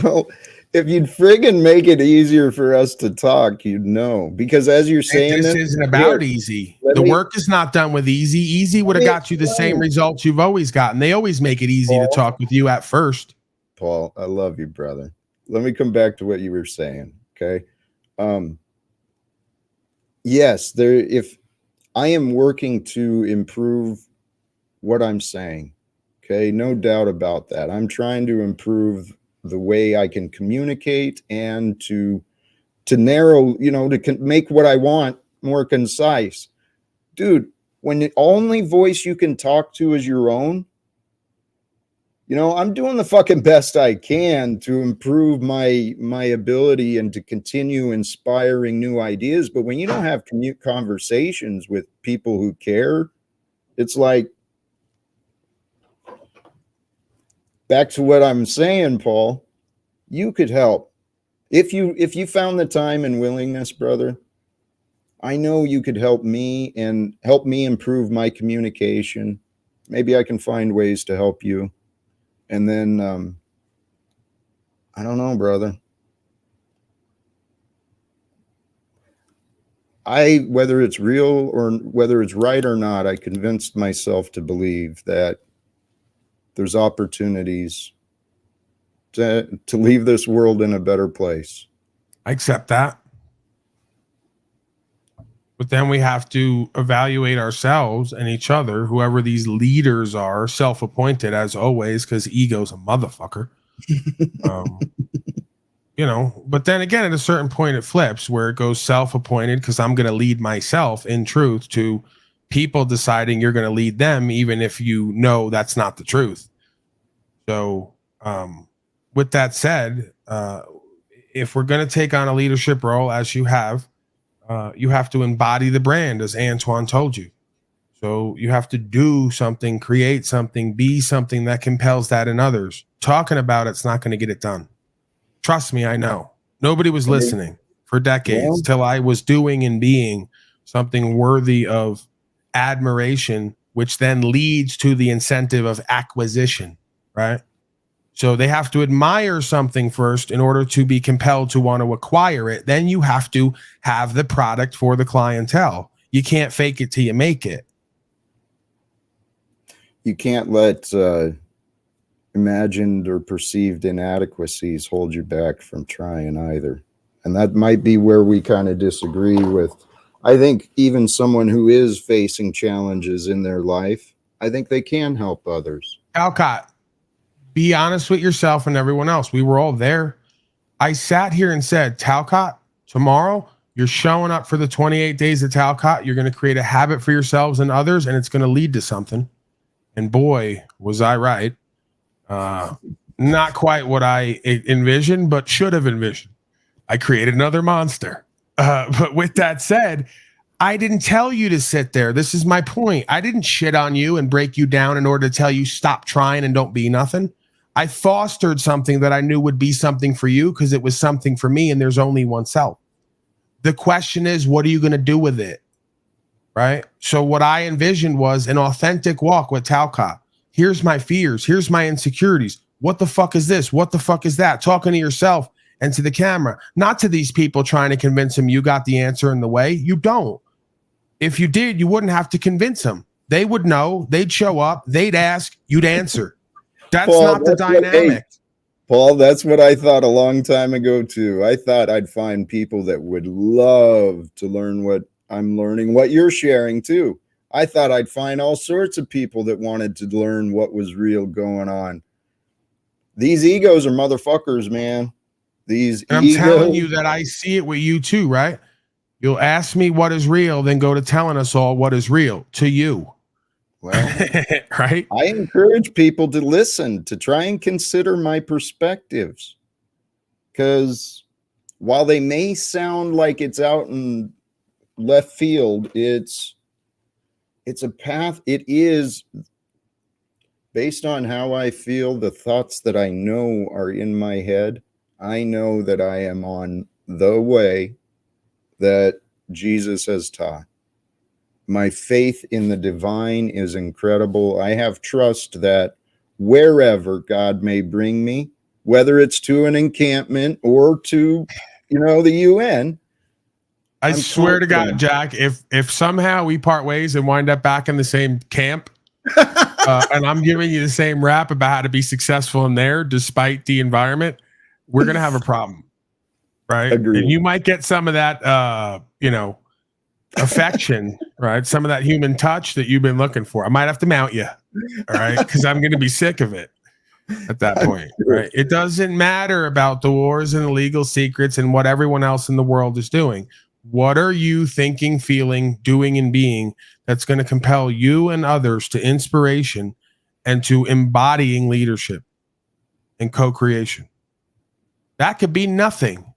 S1: Well, if you'd friggin' make it easier for us to talk, you'd know. Because as you're saying,
S2: this isn't about easy. The work is not done with easy. Easy would have got you the same results you've always gotten. They always make it easy to talk with you at first.
S1: Paul. I love you, brother. Let me come back to what you were saying. Okay. Yes, if I am working to improve what I'm saying, okay, no doubt about that. I'm trying to improve the way I can communicate and to narrow, to make what I want more concise. Dude, when the only voice you can talk to is your own, I'm doing the fucking best I can to improve my ability and to continue inspiring new ideas. But when you don't have conversations with people who care, it's like, back to what I'm saying, Paul, you could help. If you found the time and willingness, brother, I know you could help me and help me improve my communication. Maybe I can find ways to help you. And then, I don't know, brother. Whether it's real or whether it's right or not, I convinced myself to believe that there's opportunities to leave this world in a better place.
S2: I accept that. But then we have to evaluate ourselves and each other, whoever these leaders are, self-appointed as always, because ego's a motherfucker. But then again, at a certain point, it flips where it goes self-appointed because I'm going to lead myself in truth to people deciding you're going to lead them, even if you know that's not the truth. So with that said, if we're going to take on a leadership role, as you have to embody the brand, as Antoine told you. So you have to do something, create something, be something that compels that in others. Talking about it's not going to get it done. Trust me, I know. Nobody was listening for decades till I was doing and being something worthy of admiration, which then leads to the incentive of acquisition, right? So they have to admire something first in order to be compelled to want to acquire it. Then you have to have the product for the clientele. You can't fake it till you make it.
S1: You can't let imagined or perceived inadequacies hold you back from trying either. And that might be where we kind of disagree with. I think even someone who is facing challenges in their life, I think they can help others.
S2: Talcott, be honest with yourself and everyone else. We were all there. I sat here and said, Talcott, tomorrow you're showing up for the 28 days of Talcott. You're going to create a habit for yourselves and others, and it's going to lead to something. And boy, was I right. Not quite what I envisioned, but should have envisioned. I created another monster. But with that said, I didn't tell you to sit there. This is my point. I didn't shit on you and break you down in order to tell you stop trying and don't be nothing. I fostered something that I knew would be something for you because it was something for me, and there's only one self. The question is, what are you going to do with it? Right? So what I envisioned was an authentic walk with Talcott. Here's my fears. Here's my insecurities. What the fuck is this? What the fuck is that? Talking to yourself and to the camera, not to these people trying to convince them you got the answer in the way. You don't. If you did, you wouldn't have to convince them. They would know. They'd show up. They'd ask. You'd answer. That's Paul, not the dynamic.
S1: Paul, that's what I thought a long time ago, too. I thought I'd find people that would love to learn what I'm learning, what you're sharing, too. I thought I'd find all sorts of people that wanted to learn what was real going on. These egos are motherfuckers, man.
S2: I'm telling you that I see it with you, too, right? You'll ask me what is real, then go to telling us all what is real to you.
S1: Well,
S2: right?
S1: I encourage people to listen, to try and consider my perspectives. Because while they may sound like it's out in left field, it's a path. It is based on how I feel, the thoughts that I know are in my head. I know that I am on the way that Jesus has taught. My faith in the divine is incredible. I have trust that wherever God may bring me, whether it's to an encampment or to, the UN.
S2: I swear to God, Jack, if somehow we part ways and wind up back in the same camp, and I'm giving you the same rap about how to be successful in there despite the environment, we're going to have a problem. Right.
S1: Agreed.
S2: And you might get some of that, affection, right? Some of that human touch that you've been looking for. I might have to mount you. All right. Because I'm going to be sick of it at that point. Right. It doesn't matter about the wars and the legal secrets and what everyone else in the world is doing. What are you thinking, feeling, doing, and being that's going to compel you and others to inspiration and to embodying leadership and co-creation? That could be nothing.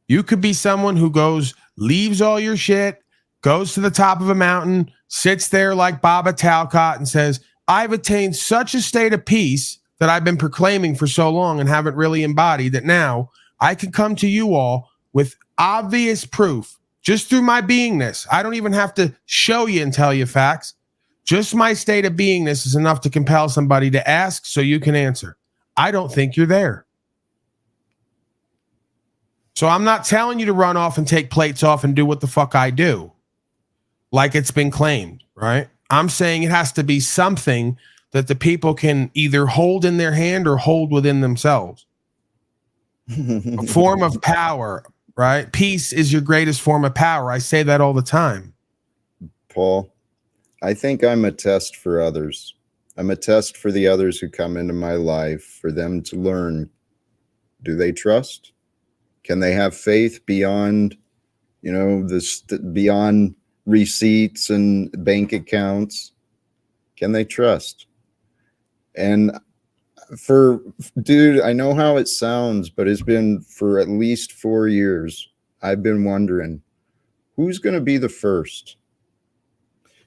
S2: You could be someone who leaves all your shit, goes to the top of a mountain, sits there like Baba Talcott and says, I've attained such a state of peace that I've been proclaiming for so long and haven't really embodied that now I can come to you all with obvious proof just through my beingness. I don't even have to show you and tell you facts. Just my state of beingness is enough to compel somebody to ask so you can answer. I don't think you're there. So I'm not telling you to run off and take plates off and do what the fuck I do, like it's been claimed, right? I'm saying it has to be something that the people can either hold in their hand or hold within themselves. A form of power, right? Peace is your greatest form of power. I say that all the time.
S1: Paul, I think I'm a test for others. I'm a test for the others who come into my life, for them to learn. Do they trust? Can they have faith beyond, beyond receipts and bank accounts? Can they trust? And dude, I know how it sounds, but it's been for at least 4 years. I've been wondering, who's going to be the first?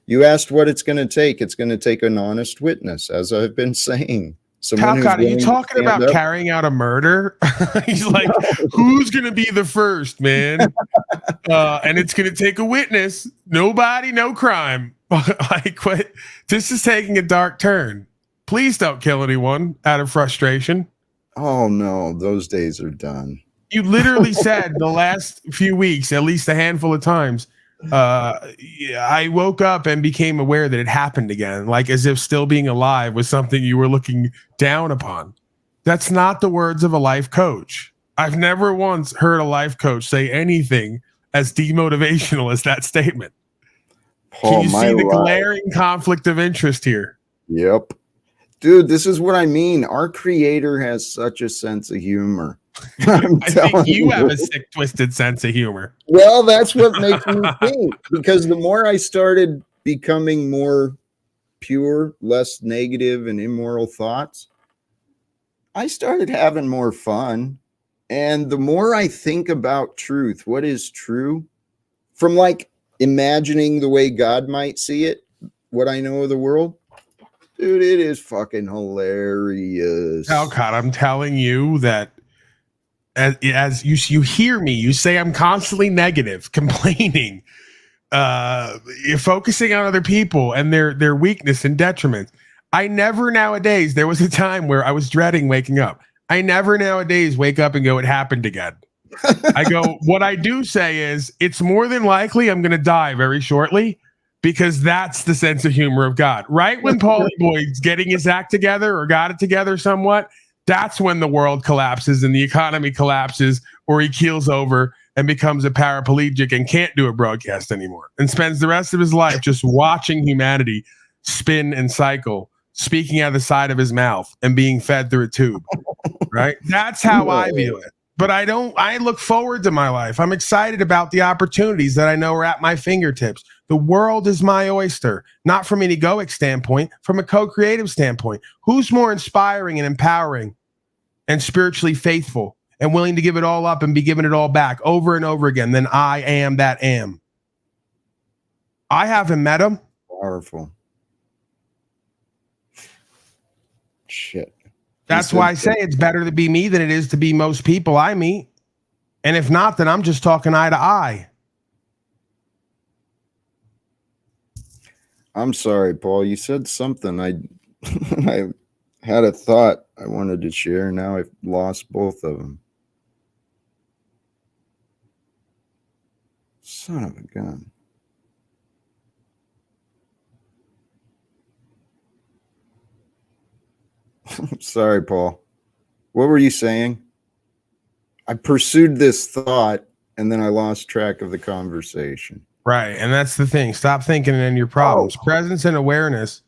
S1: You asked what it's going to take. It's going to take an honest witness, as I've been saying.
S2: Talcott, are you talking about carrying out a murder? He's like, who's going to be the first, man? And it's going to take a witness. Nobody, no crime. Like, what? This is taking a dark turn. Please don't kill anyone out of frustration.
S1: Oh, no, those days are done.
S2: You literally said the last few weeks, at least a handful of times, I woke up and became aware that it happened again, like as if still being alive was something you were looking down upon. That's not the words of a life coach. I've never once heard a life coach say anything as demotivational as that statement.
S1: Paul,
S2: can you see the glaring conflict of interest here?
S1: Yep. Dude, this is what I mean. Our creator has such a sense of humor.
S2: I think you have a sick, twisted sense of humor.
S1: Well, that's what makes me think, because the more I started becoming more pure, less negative and immoral thoughts, I started having more fun. And the more I think about truth, what is true, from like imagining the way God might see it, what I know of the world, dude, it is fucking hilarious.
S2: Talcott, I'm telling you that as you hear me, you say I'm constantly negative, complaining, you're focusing on other people and their weakness and detriment. I never nowadays, there was a time where I was dreading waking up. I never nowadays wake up and go, it happened again. I go, what I do say is it's more than likely I'm going to die very shortly, because that's the sense of humor of God. Right when Paulie Boyd's getting his act together or got it together somewhat, that's when the world collapses and the economy collapses, or he keels over and becomes a paraplegic and can't do a broadcast anymore and spends the rest of his life just watching humanity spin and cycle, speaking out of the side of his mouth and being fed through a tube. Right? That's how I view it. But I look forward to my life. I'm excited about the opportunities that I know are at my fingertips. The world is my oyster, not from an egoic standpoint, from a co-creative standpoint. Who's more inspiring and empowering and spiritually faithful and willing to give it all up and be given it all back over and over again than I am that am? I haven't met him.
S1: Powerful. Shit.
S2: That's why I say it's better to be me than it is to be most people I meet. And if not, then I'm just talking eye to eye.
S1: I'm sorry, Paul. You said something. I had a thought I wanted to share. Now I've lost both of them. Son of a gun. Sorry, Paul. What were you saying? I pursued this thought and then I lost track of the conversation.
S2: Right. And that's the thing. Stop thinking in your problems. Presence and awareness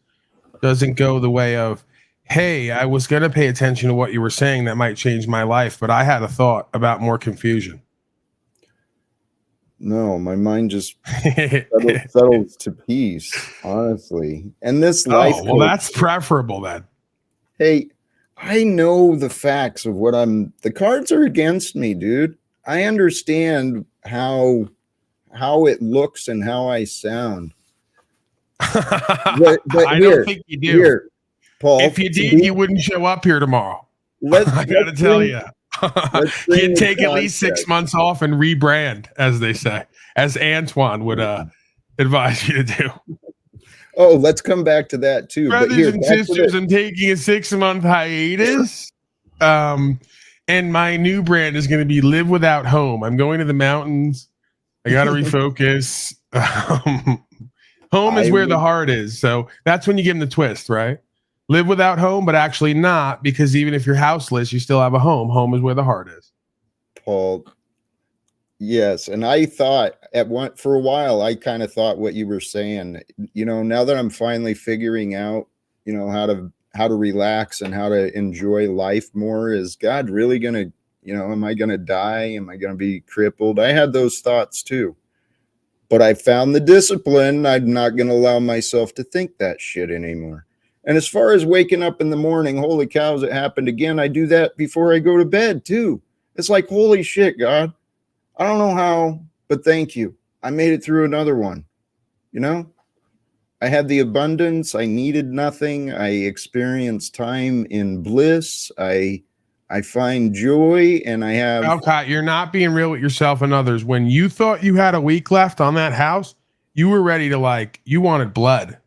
S2: doesn't go the way of, hey, I was going to pay attention to what you were saying that might change my life, but I had a thought about more confusion.
S1: No, my mind just settles to peace, honestly. And this life.
S2: Well, that's preferable then.
S1: Hey, I know the facts of what the cards are against me, dude. I understand how it looks and how I sound. But
S2: I don't think you do.
S1: Here, Paul,
S2: if you did, you wouldn't show up here tomorrow. I got to tell you. You'd take at least 6 months off and rebrand, as they say, as Antoine would advise you to do.
S1: Oh, let's come back to that too.
S2: Brothers and sisters, I'm taking a 6-month hiatus. And my new brand is going to be Live Without Home. I'm going to the mountains. I got to refocus. Home is where the heart is. So that's when you give them the twist, right? Live without home, but actually not, because even if you're houseless, you still have a home. Home is where the heart is.
S1: Paul, yes. And I thought for a while, I kind of thought what you were saying, now that I'm finally figuring out, how to relax and how to enjoy life more, is God really going to, am I going to die? Am I going to be crippled? I had those thoughts too, but I found the discipline. I'm not going to allow myself to think that shit anymore. And as far as waking up in the morning, holy cows, it happened again. I do that before I go to bed too. It's like, holy shit, God. I don't know how, but thank you. I made it through another one. I had the abundance. I needed nothing. I experienced time in bliss. I find joy, and I have.
S2: Talcott, you're not being real with yourself and others. When you thought you had a week left on that house, you were ready to you wanted blood.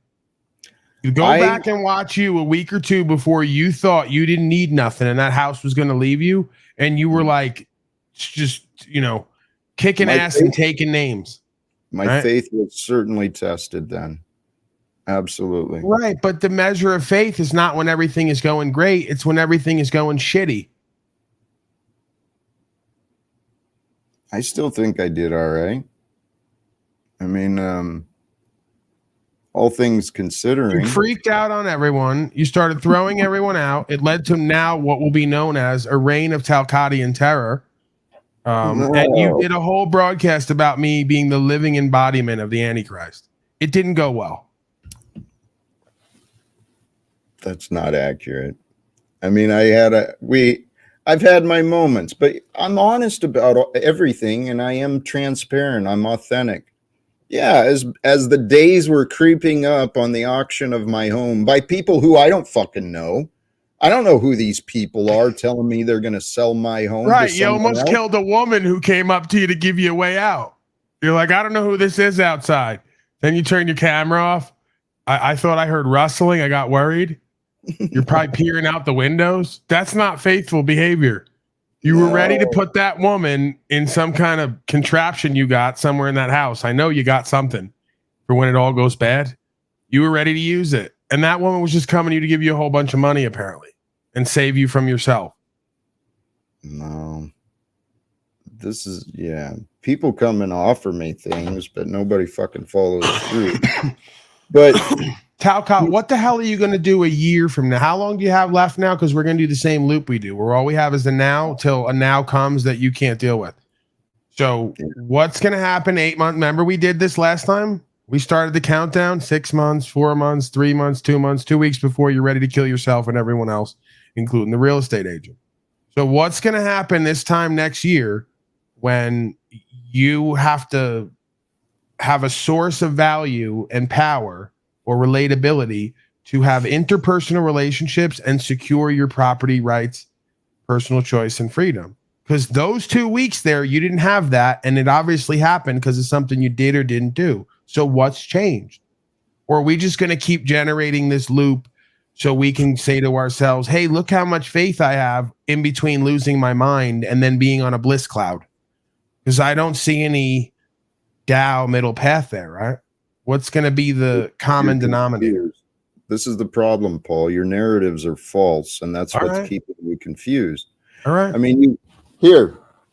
S2: You go back and watch you a week or two before you thought you didn't need nothing and that house was going to leave you. And you were just, kicking ass and taking names.
S1: My faith was certainly tested then. Absolutely.
S2: Right. But the measure of faith is not when everything is going great. It's when everything is going shitty.
S1: I still think I did all right. I mean, all things considering.
S2: You freaked out on everyone. You started throwing everyone out. It led to now what will be known as a reign of Talcottian terror. And you did a whole broadcast about me being the living embodiment of the Antichrist. It didn't go well.
S1: That's not accurate. I mean, I've had my moments, but I'm honest about everything, and I am transparent. I'm authentic. Yeah, as the days were creeping up on the auction of my home by people who I don't fucking know. I don't know who these people are telling me they're going to sell my home.
S2: Right, you almost killed a woman who came up to you to give you a way out. You're like, I don't know who this is outside. Then you turn your camera off. I thought I heard rustling. I got worried. You're probably peering out the windows. That's not faithful behavior. You were ready to put that woman in some kind of contraption you got somewhere in that house. I know you got something for when it all goes bad. You were ready to use it. And that woman was just coming to you to give you a whole bunch of money, apparently, and save you from yourself.
S1: No. This is, people come and offer me things, but nobody fucking follows through. But
S2: Talcott, what the hell are you going to do a year from now? How long do you have left now? Because we're going to do the same loop we do, where all we have is the now till a now comes that you can't deal with. So what's going to happen 8 months? Remember we did this last time? We started the countdown 6 months, 4 months, 3 months, 2 months, 2 weeks before you're ready to kill yourself and everyone else, including the real estate agent. So what's going to happen this time next year when you have to have a source of value and power or relatability to have interpersonal relationships and secure your property rights, personal choice, and freedom? Because those 2 weeks there, you didn't have that. And it obviously happened because of something you did or didn't do. So what's changed? Or are we just going to keep generating this loop so we can say to ourselves, hey, look how much faith I have in between losing my mind and then being on a bliss cloud? Because I don't see any Tao middle path there, right? What's going to be the common denominator?
S1: This is the problem, Paul. Your narratives are false, and that's
S2: All
S1: what's
S2: right.
S1: keeping you confused.
S2: All right.
S1: I mean,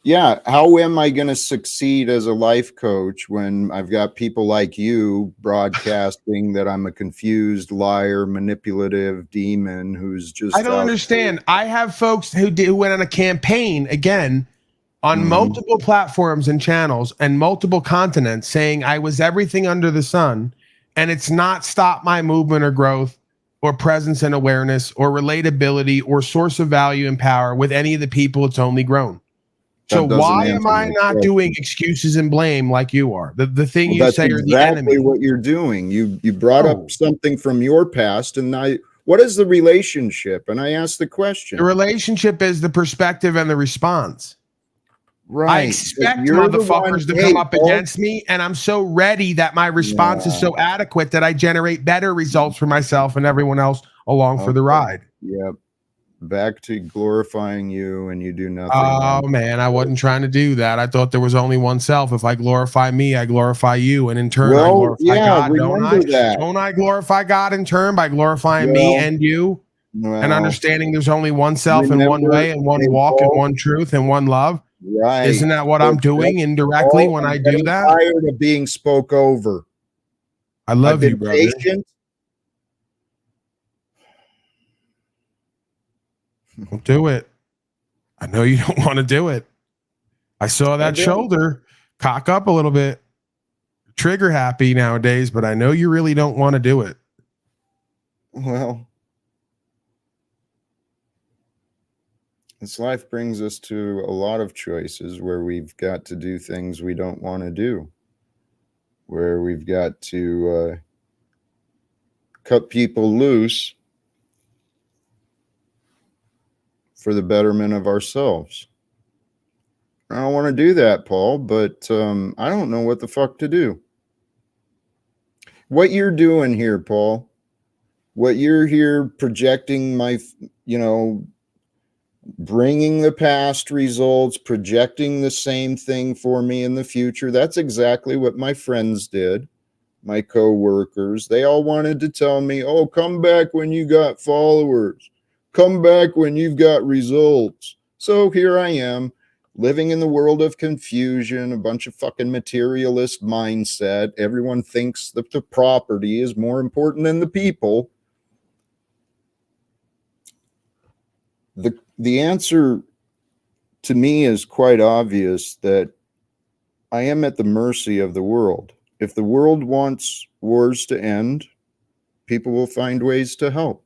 S1: yeah. How am I going to succeed as a life coach when I've got people like you broadcasting that I'm a confused liar, manipulative demon who's just
S2: I don't understand. I have folks who went on a campaign again on multiple platforms and channels and multiple continents saying I was everything under the sun, and it's not stopped my movement or growth or presence and awareness or relatability or source of value and power with any of the people. It's only grown. So why am I not doing excuses and blame like you are? The thing you say are the enemy.
S1: What you're doing. You brought up something from your past, and what is the relationship? And I asked the question.
S2: The relationship is the perspective and the response.
S1: Right.
S2: I expect motherfuckers to come up against me, and I'm so ready that my response is so adequate that I generate better results for myself and everyone else along for the ride.
S1: Yep. Back to glorifying you, and you do nothing.
S2: Oh man, I wasn't trying to do that. I thought there was only one self. If I glorify me, I glorify you, and in turn, I glorify God. Don't I? Don't I glorify God in turn by glorifying me and you, and understanding there's only one self and one way and one walk and one truth and one love?
S1: Right.
S2: Isn't that what I'm doing indirectly when I do that?
S1: I'm tired of being spoke over.
S2: I love you, brother.
S1: Patient.
S2: Don't do it. I know you don't want to do it. I saw that shoulder cock up a little bit. Trigger happy nowadays, but I know you really don't want to do it.
S1: Well, this life brings us to a lot of choices where we've got to do things we don't want to do, where we've got to cut people loose for the betterment of ourselves. I don't want to do that, Paul, but I don't know what the fuck to do. What you're doing here, Paul, what you're here projecting bringing the past results, projecting the same thing for me in the future. That's exactly what my friends did, my co-workers. They all wanted to tell me, oh, come back when you got followers. Come back when you've got results. So here I am, living in the world of confusion, a bunch of fucking materialist mindset. Everyone thinks that the property is more important than the people. The answer to me is quite obvious, that I am at the mercy of the world. If the world wants wars to end, people will find ways to help.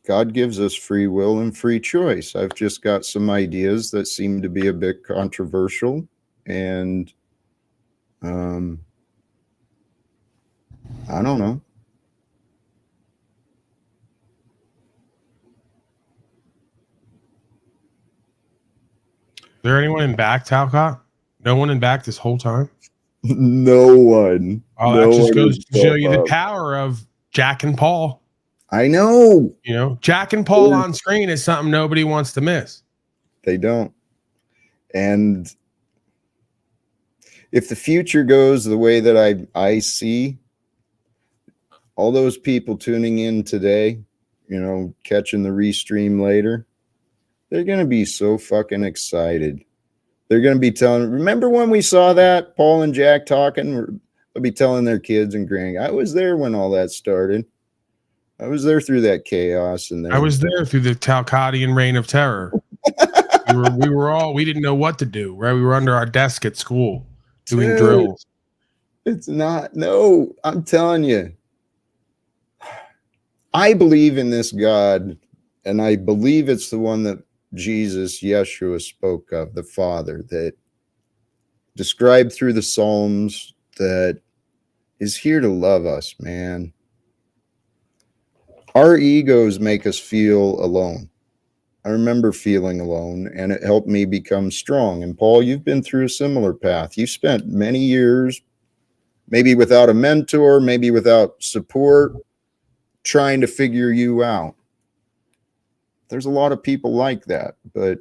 S1: God gives us free will and free choice. I've just got some ideas that seem to be a bit controversial, and I don't know.
S2: Is there anyone in back, Talcott? No one in back this whole time?
S1: No one.
S2: Oh, that just goes to show you the power of Jack and Paul.
S1: I know.
S2: Jack and Paul on screen is something nobody wants to miss.
S1: They don't. And if the future goes the way that I see, all those people tuning in today, catching the restream later, they're going to be so fucking excited. They're going to be remember when we saw that, Paul and Jack talking? They'll be telling their kids and granny, I was there when all that started. I was there through that chaos. And
S2: I was there through the Talcottian reign of terror. we didn't know what to do, right? We were under our desk at school doing drills.
S1: It's not, no, I'm telling you. I believe in this God, and I believe it's the one that Jesus, Yeshua, spoke of, the Father, that described through the Psalms, that is here to love us, man. Our egos make us feel alone. I remember feeling alone, and it helped me become strong. And Paul, you've been through a similar path. You spent many years, maybe without a mentor, maybe without support, trying to figure you out. There's a lot of people like that, but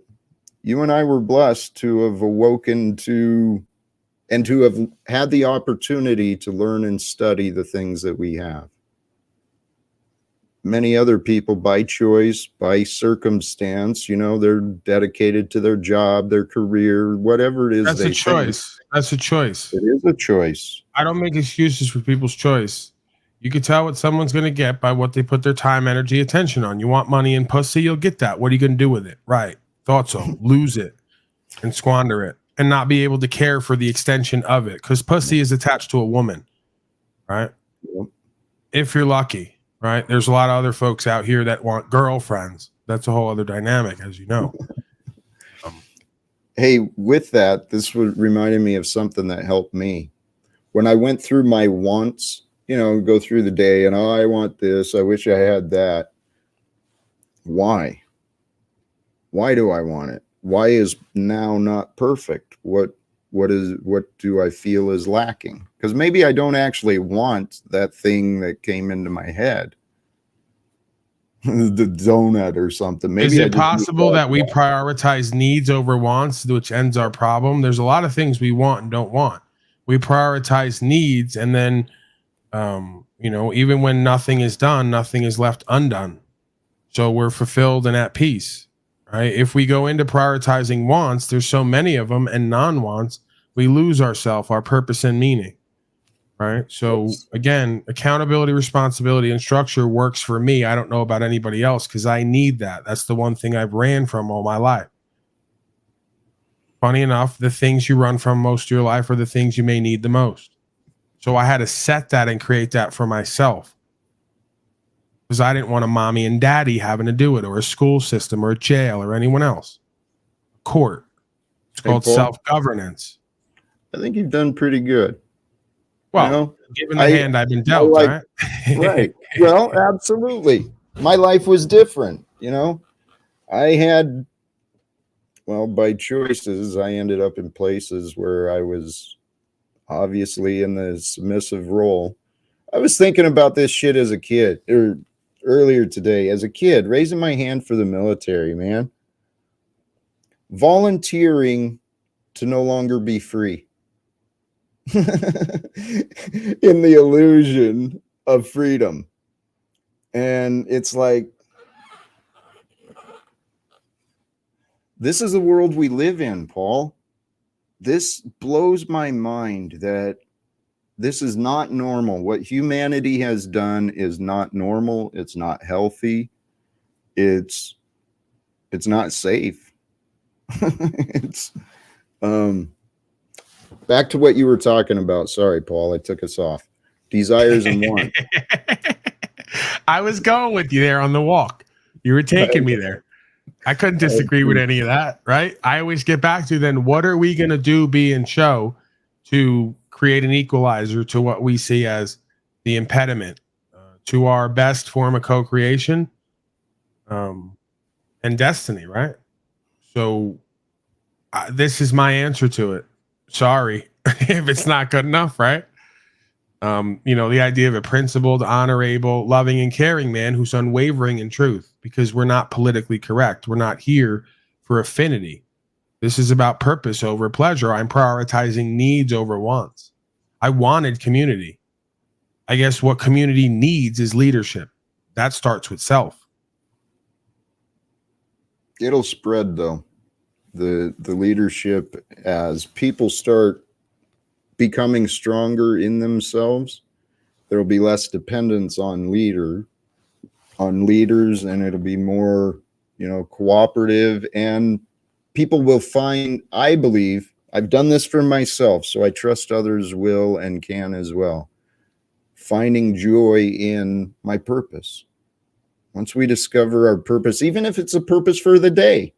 S1: you and I were blessed to have awoken to and to have had the opportunity to learn and study the things that we have. Many other people, by choice, by circumstance, they're dedicated to their job, their career, whatever it is.
S2: That's a choice. That's a choice.
S1: It is a choice.
S2: I don't make excuses for people's choice. You can tell what someone's going to get by what they put their time, energy, attention on. You want money and pussy, you'll get that. What are you going to do with it? Right. Thought so. Lose it and squander it and not be able to care for the extension of it, because pussy is attached to a woman, right?
S1: Yep.
S2: If you're lucky. Right. There's a lot of other folks out here that want girlfriends. That's a whole other dynamic, as you know.
S1: Hey, with that, this reminded me of something that helped me. When I went through my wants, go through the day and, I want this. I wish I had that. Why? Why do I want it? Why is now not perfect? What do I feel is lacking? Because maybe I don't actually want that thing that came into my head, the donut or something. Maybe
S2: is it possible that we prioritize needs over wants, which ends our problem? There's a lot of things we want and don't want. We prioritize needs, and then, even when nothing is done, nothing is left undone. So we're fulfilled and at peace, right? If we go into prioritizing wants, there's so many of them, and non-wants, we lose ourselves, our purpose and meaning, right? So again, accountability, responsibility, and structure works for me. I don't know about anybody else because I need that. That's the one thing I've ran from all my life. Funny enough, the things you run from most of your life are the things you may need the most. So I had to set that and create that for myself, because I didn't want a mommy and daddy having to do it, or a school system, or a jail, or anyone else. Court. It's called self-governance.
S1: I think you've done pretty good.
S2: Well, given the hand I've been dealt, right?
S1: Right. Well, absolutely. My life was different. I had, by choices, I ended up in places where I was obviously in the submissive role. I was thinking about this shit as a kid, or earlier today, as a kid, raising my hand for the military, man. Volunteering to no longer be free. In the illusion of freedom. And it's like, this is the world we live in, Paul. This blows my mind that this is not normal. What humanity has done is not normal. It's not healthy. It's not safe. It's back to what you were talking about. Sorry, Paul, I took us off. Desires and wants.
S2: I was going with you there on the walk. You were taking me there. I couldn't disagree with any of that, right? I always get back to then, what are we going to do, be, and show to create an equalizer to what we see as the impediment to our best form of co-creation and destiny, right? So this is my answer to it. Sorry if it's not good enough, right? The idea of a principled, honorable, loving, and caring man who's unwavering in truth, because we're not politically correct. We're not here for affinity. This is about purpose over pleasure. I'm prioritizing needs over wants. I wanted community. I guess what community needs is leadership. That starts with self.
S1: It'll spread, though. The leadership, as people start becoming stronger in themselves, there will be less dependence on leaders, and it'll be more, cooperative, and people will find, I believe, I've done this for myself, so I trust others will and can as well, finding joy in my purpose. Once we discover our purpose, even if it's a purpose for the day,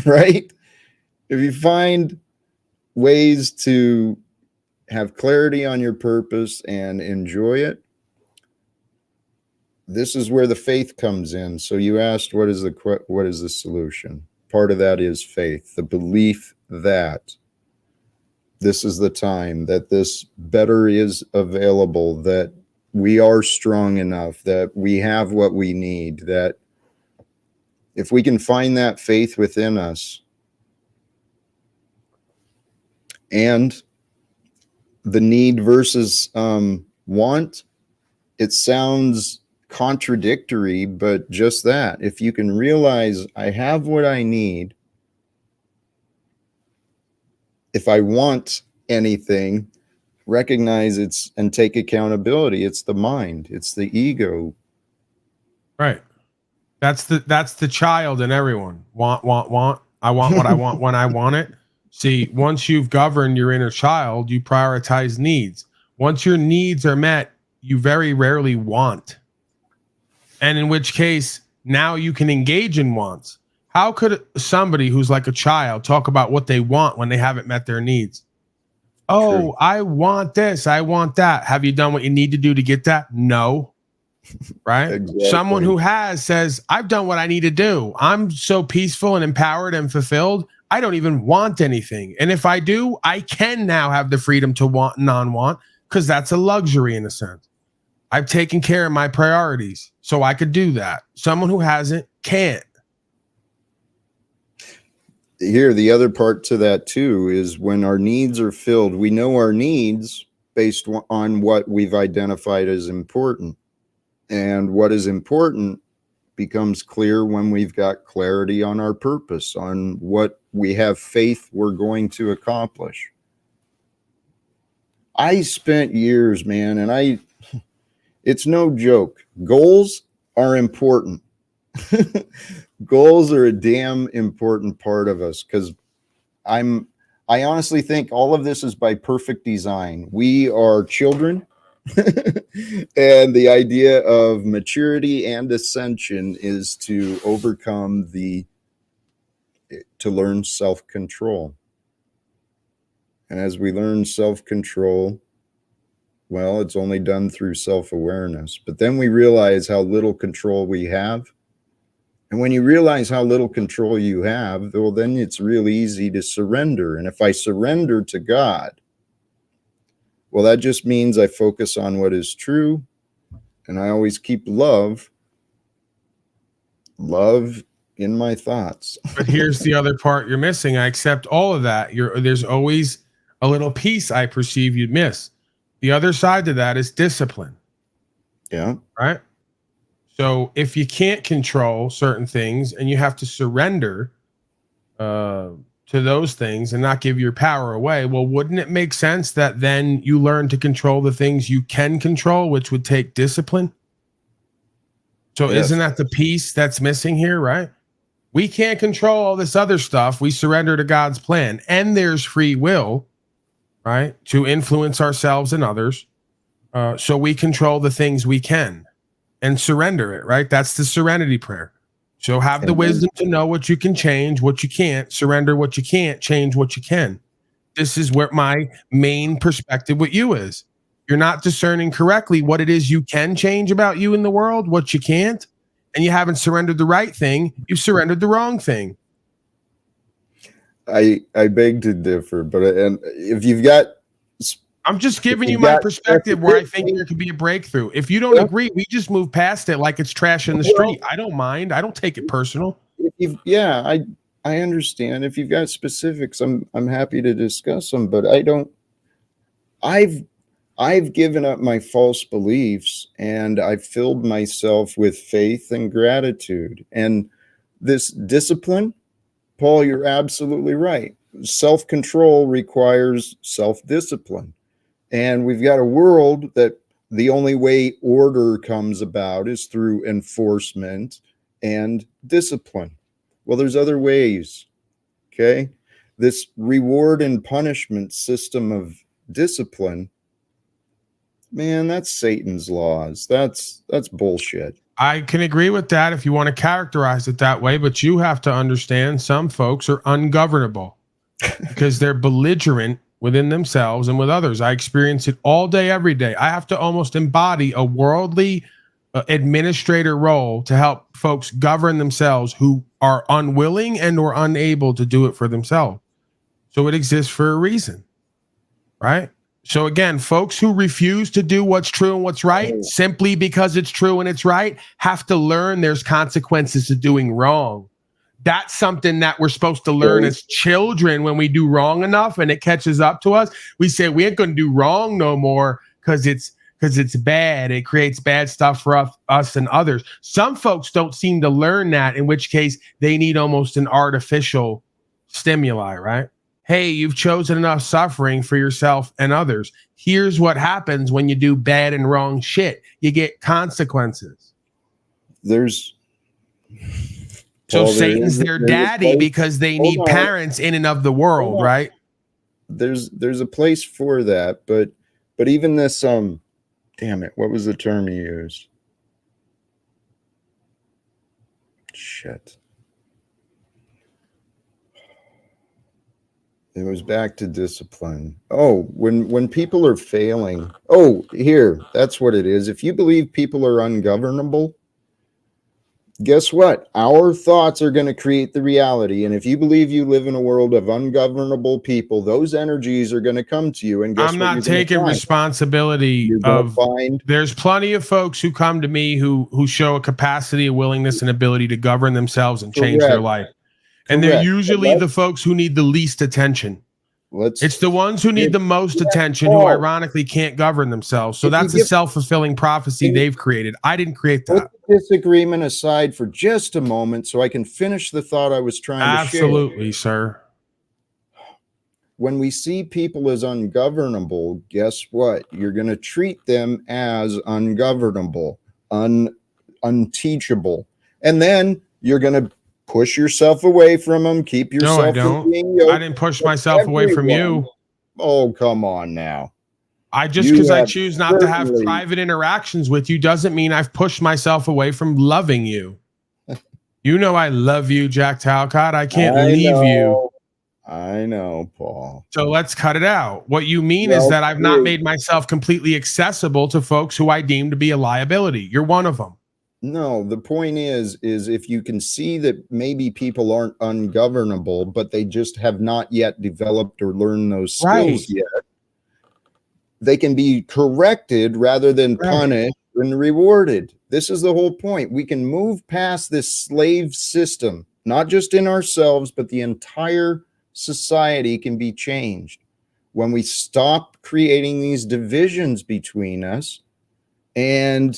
S1: right? If you find ways to have clarity on your purpose and enjoy it, this is where the faith comes in. So you asked, what is the solution? Part of that is faith, the belief that this is the time, that this better is available, that we are strong enough, that we have what we need, that if we can find that faith within us, and the need versus want, it sounds contradictory, but just that. If you can realize I have what I need, if I want anything, recognize it's and take accountability. It's the mind, it's the ego.
S2: Right. That's the child in everyone. Want. I want what I want when I want it. See, once you've governed your inner child, you prioritize needs. Once your needs are met, you very rarely want. And in which case, now you can engage in wants. How could somebody who's like a child talk about what they want when they haven't met their needs? Oh,
S1: True.
S2: I want this. I want that. Have you done what you need to do to get that? No. Right?
S1: Exactly.
S2: Someone who has says, I've done what I need to do. I'm so peaceful and empowered and fulfilled. I don't even want anything. And if I do, I can now have the freedom to want and non-want, because that's a luxury in a sense. I've taken care of my priorities, so I could do that. Someone who hasn't can't.
S1: Here, the other part to that too is when our needs are filled, we know our needs based on what we've identified as important. And what is important becomes clear when we've got clarity on our purpose, on what we have faith we're going to accomplish. I spent years, man, and it's no joke. Goals are important. Goals are a damn important part of us, because I honestly think all of this is by perfect design. We are children. And the idea of maturity and ascension is to overcome to learn self-control. And as we learn self-control, well, it's only done through self-awareness. But then we realize how little control we have. And when you realize how little control you have, well, then it's real easy to surrender. And if I surrender to God, well, that just means I focus on what is true, and I always keep love in my thoughts.
S2: But here's the other part you're missing. I accept all of that. There's always a little piece I perceive you'd miss. The other side to that is discipline.
S1: Yeah.
S2: Right? So if you can't control certain things and you have to surrender to those things and not give your power away, well, wouldn't it make sense that then you learn to control the things you can control, which would take discipline? So
S1: Yes.
S2: Isn't that the piece that's missing here, right? We can't control all this other stuff. We surrender to God's plan, and there's free will, right, to influence ourselves and others. So we control the things we can and surrender it, right? That's the serenity prayer. So have the wisdom to know what you can change, what you can't, surrender what you can't, change what you can. This is where my main perspective with you is. You're not discerning correctly what it is you can change about you in the world, what you can't, and you haven't surrendered the right thing. You've surrendered the wrong thing.
S1: I beg to differ, but and if you've got,
S2: I'm just giving you my perspective where I think there could be a breakthrough. If you don't agree, we just move past it like it's trash in the street. I don't mind. I don't take it personal.
S1: I understand. If you've got specifics, I'm happy to discuss them, but I don't. I've given up my false beliefs, and I've filled myself with faith and gratitude. And this discipline, Paul, you're absolutely right. Self-control requires self-discipline. And we've got a world that the only way order comes about is through enforcement and discipline. Well, there's other ways, okay? This reward and punishment system of discipline, man, that's Satan's laws. That's bullshit.
S2: I can agree with that if you want to characterize it that way, but you have to understand some folks are ungovernable because they're belligerent within themselves and with others. I experience it all day, every day. I have to almost embody a worldly administrator role to help folks govern themselves who are unwilling and or unable to do it for themselves. So it exists for a reason, right? So again, folks who refuse to do what's true and what's right simply because it's true and it's right have to learn there's consequences to doing wrong. That's something that we're supposed to learn as children. When we do wrong enough and it catches up to us, we say we ain't going to do wrong no more because it's bad. It creates bad stuff for us and others. Some folks don't seem to learn that, in which case they need almost an artificial stimuli, right? Hey, you've chosen enough suffering for yourself and others. Here's what happens when you do bad and wrong shit. You get consequences. So Satan's their daddy because they need parents in and of the world, right?
S1: There's a place for that, but even this damn it, what was the term he used? Shit. It was back to discipline. Oh, when people are failing. Oh, here, that's what it is. If you believe people are ungovernable, guess what? Our thoughts are going to create the reality. And if you believe you live in a world of ungovernable people, those energies are going to come to you. And guess
S2: I'm
S1: what
S2: not taking responsibility of. There's plenty of folks who come to me who show a capacity, a willingness, and ability to govern themselves and change their life. And they're usually the folks who need the least attention. It's the ones who need the most attention who ironically can't govern themselves. So that's a self-fulfilling prophecy they've created. I didn't create that.
S1: Put disagreement aside for just a moment so I can finish the thought I was trying to share.
S2: Absolutely, sir.
S1: When we see people as ungovernable, guess what? You're going to treat them as ungovernable, unteachable. And then you're going to push yourself away from them, keep yourself.
S2: No, I don't. I didn't push myself away from you.
S1: Oh, come on now.
S2: Because I choose not to have private interactions with you doesn't mean I've pushed myself away from loving you. You know I love you, Jack Talcott. I can't leave you.
S1: I know, Paul.
S2: So let's cut it out. What you mean is that I've not made myself completely accessible to folks who I deem to be a liability. You're one of them.
S1: No, the point is if you can see that maybe people aren't ungovernable, but they just have not yet developed or learned those skills yet, they can be corrected rather than punished and rewarded. This is the whole point. We can move past this slave system, not just in ourselves, but the entire society can be changed when we stop creating these divisions between us. And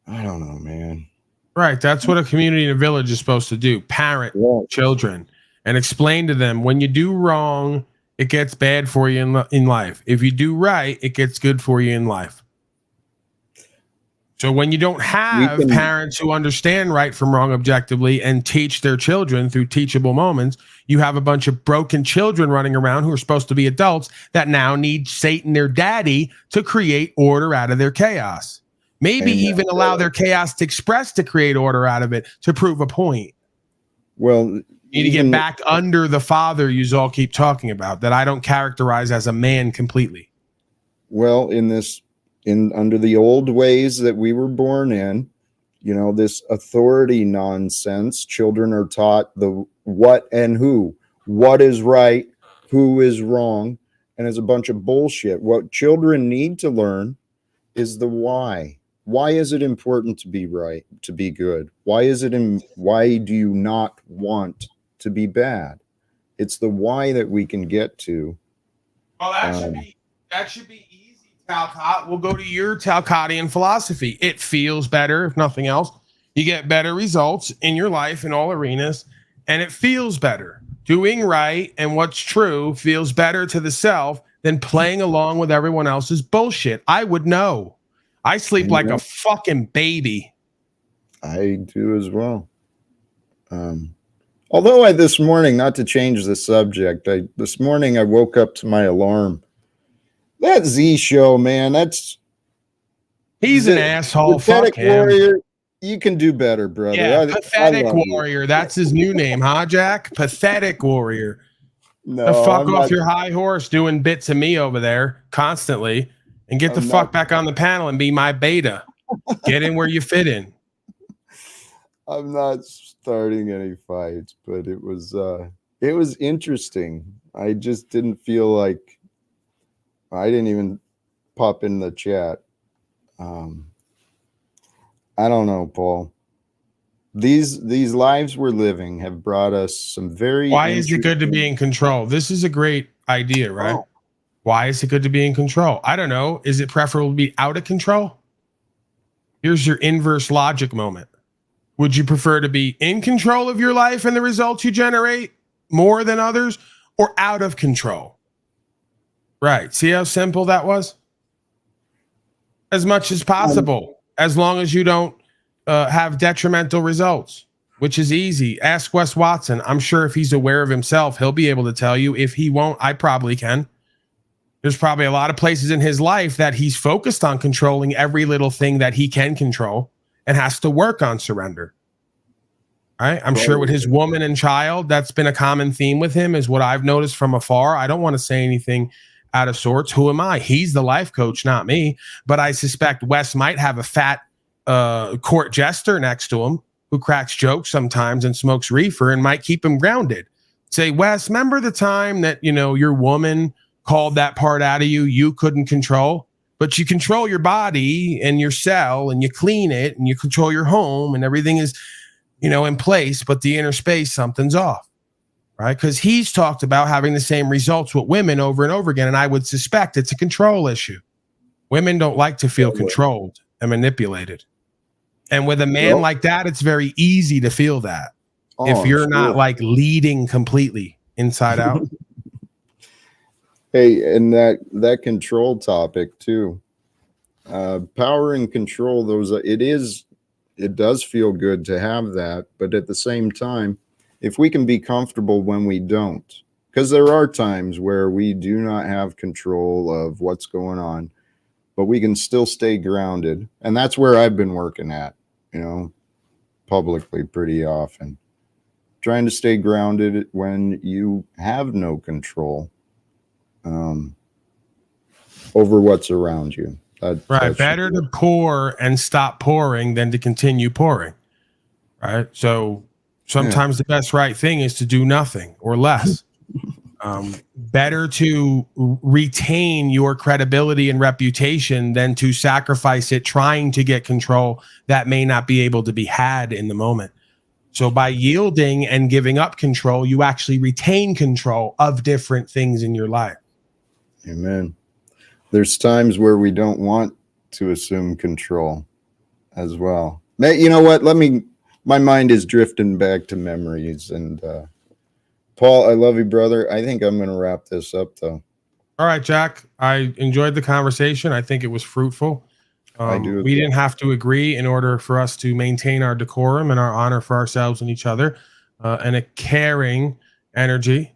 S1: I don't know, man.
S2: Right. That's what a community in a village is supposed to do. Parent children and explain to them when you do wrong, it gets bad for you in life. If you do right, it gets good for you in life. So when you don't have parents who understand right from wrong objectively and teach their children through teachable moments, you have a bunch of broken children running around who are supposed to be adults that now need Satan, their daddy, to create order out of their chaos. Maybe even allow their chaos to express to create order out of it to prove a point.
S1: Well,
S2: you need to get back under the father you all keep talking about that I don't characterize as a man completely.
S1: Well, under the old ways that we were born in, this authority nonsense, children are taught the what and who, what is right, who is wrong, and it's a bunch of bullshit. What children need to learn is the why. Why is it important to be right, to be good? Why do you not want to be bad? It's the why that we can get to.
S2: Well, that should be easy, Talcott. We'll go to your Talcottian philosophy. It feels better, if nothing else. You get better results in your life in all arenas, and it feels better. Doing right and what's true feels better to the self than playing along with everyone else's bullshit. I would know. I sleep like a fucking baby.
S1: I do as well. Although this morning, not to change the subject, this morning I woke up to my alarm. That Z show, man,
S2: he's an asshole. Fuck him.
S1: Warrior, you can do better, brother.
S2: Yeah, Pathetic Warrior. That's his new name, huh, Jack? Pathetic Warrior.
S1: No,
S2: fuck off your high horse doing bits of me over there constantly and get the fuck back on the panel and be my beta. Get in where you fit in.
S1: I'm not starting any fights, but it was interesting. I just didn't feel like I didn't even pop in the chat. I don't know, Paul. these lives we're living have brought us some very
S2: Why is it good to be
S1: interesting.
S2: in control? This is a great idea, right?
S1: Oh,
S2: Why is it good to be in control? I don't know. Is it preferable to be out of control? Here's your inverse logic moment. Would you prefer to be in control of your life and the results you generate more than others, or out of control? Right. See how simple that was? As much as possible, as long as you don't have detrimental results, which is easy. Ask Wes Watson. I'm sure if he's aware of himself, he'll be able to tell you. If he won't, I probably can. There's probably a lot of places in his life that he's focused on controlling every little thing that he can control and has to work on surrender. Right? I'm sure with his woman and child, that's been a common theme with him, is what I've noticed from afar. I don't want to say anything out of sorts. Who am I? He's the life coach, not me. But I suspect Wes might have a fat court jester next to him who cracks jokes sometimes and smokes reefer and might keep him grounded. Say, Wes, remember the time that, your woman called that part out of you couldn't control? But you control your body and your cell, and you clean it, and you control your home, and everything is in place, but the inner space, something's off, right? Because he's talked about having the same results with women over and over again, and I would suspect it's a control issue. Women don't like to feel controlled and manipulated. And with a man like that, it's very easy to feel that if you're not like leading completely inside out.
S1: Hey, and that control topic too, power and control, it does feel good to have that, but at the same time, if we can be comfortable when we don't, because there are times where we do not have control of what's going on, but we can still stay grounded. And that's where I've been working at, publicly pretty often, trying to stay grounded when you have no control over what's around you.
S2: Right. Better to pour and stop pouring than to continue pouring. Right. So sometimes the best right thing is to do nothing or less. Better to retain your credibility and reputation than to sacrifice it trying to get control that may not be able to be had in the moment. So by yielding and giving up control, you actually retain control of different things in your life.
S1: Amen. There's times where we don't want to assume control as well. You know what? My mind is drifting back to memories. And Paul, I love you, brother. I think I'm going to wrap this up, though.
S2: All right, Jack. I enjoyed the conversation. I think it was fruitful.
S1: I do.
S2: We didn't have to agree in order for us to maintain our decorum and our honor for ourselves and each other, and a caring energy,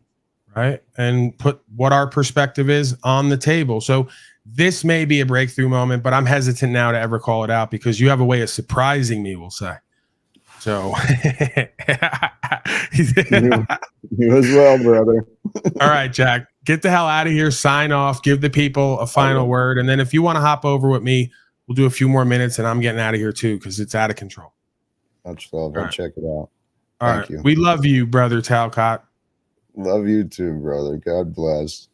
S2: right? And put what our perspective is on the table. So this may be a breakthrough moment, but I'm hesitant now to ever call it out because you have a way of surprising me, we'll say. So
S1: you as well, brother.
S2: All right, Jack, get the hell out of here. Sign off. Give the people a final word. And then if you want to hop over with me, we'll do a few more minutes and I'm getting out of here too, because it's out of control.
S1: Much love. I'll check it out.
S2: Thank you. We love you, brother Talcott.
S1: Love you too, brother. God bless.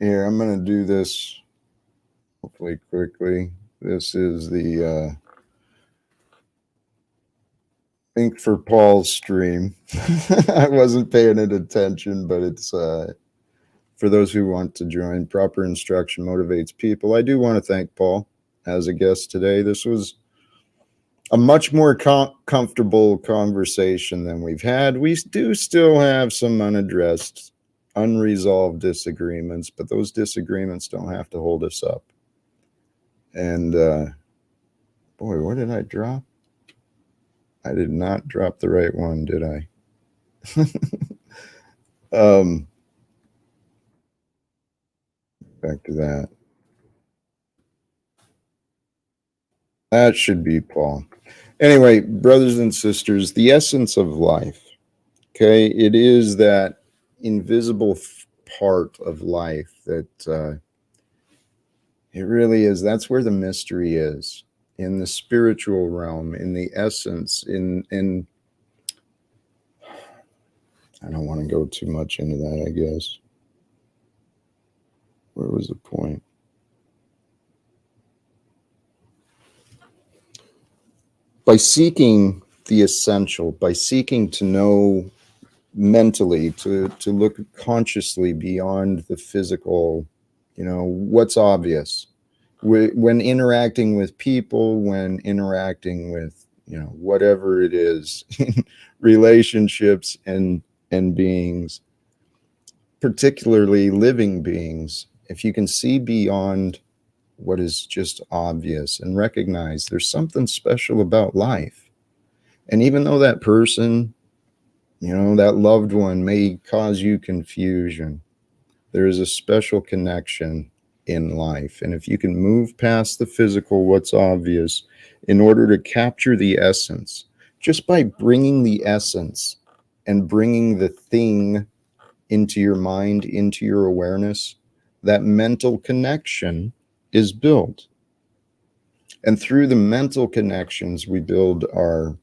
S1: Here, I'm going to do this hopefully quickly. This is the link for Paul's stream. I wasn't paying it attention, but it's for those who want to join. Proper instruction motivates people. I do want to thank Paul as a guest today. This was a much more comfortable conversation than we've had. We do still have some unaddressed, unresolved disagreements, but those disagreements don't have to hold us up. And boy, what did I drop? I did not drop the right one, did I? Back to that. That should be Paul. Anyway, brothers and sisters, the essence of life, okay, it is that invisible part of life that it really is. That's where the mystery is, in the spiritual realm, in the essence, in I don't want to go too much into that, I guess. Where was the point? By seeking the essential, by seeking to know mentally, to look consciously beyond the physical, what's obvious. When interacting with people, when interacting with, whatever it is, relationships and beings, particularly living beings, if you can see beyond what is just obvious and recognize there's something special about life. And even though that person, that loved one may cause you confusion, there is a special connection in life. And if you can move past the physical, what's obvious, in order to capture the essence, just by bringing the essence and bringing the thing into your mind, into your awareness, that mental connection is built. And through the mental connections, we build our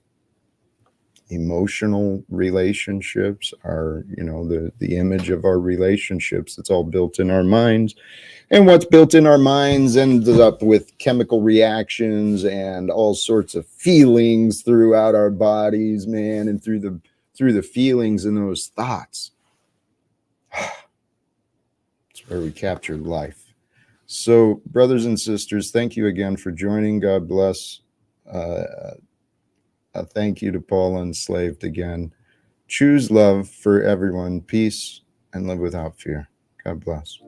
S1: emotional relationships, our, the image of our relationships. It's all built in our minds. And what's built in our minds ends up with chemical reactions and all sorts of feelings throughout our bodies, man, and through the feelings and those thoughts. It's where we capture life. So, brothers and sisters, thank you again for joining. God bless. A thank you to Paul Unslaved again. Choose love for everyone, peace, and live without fear. God bless.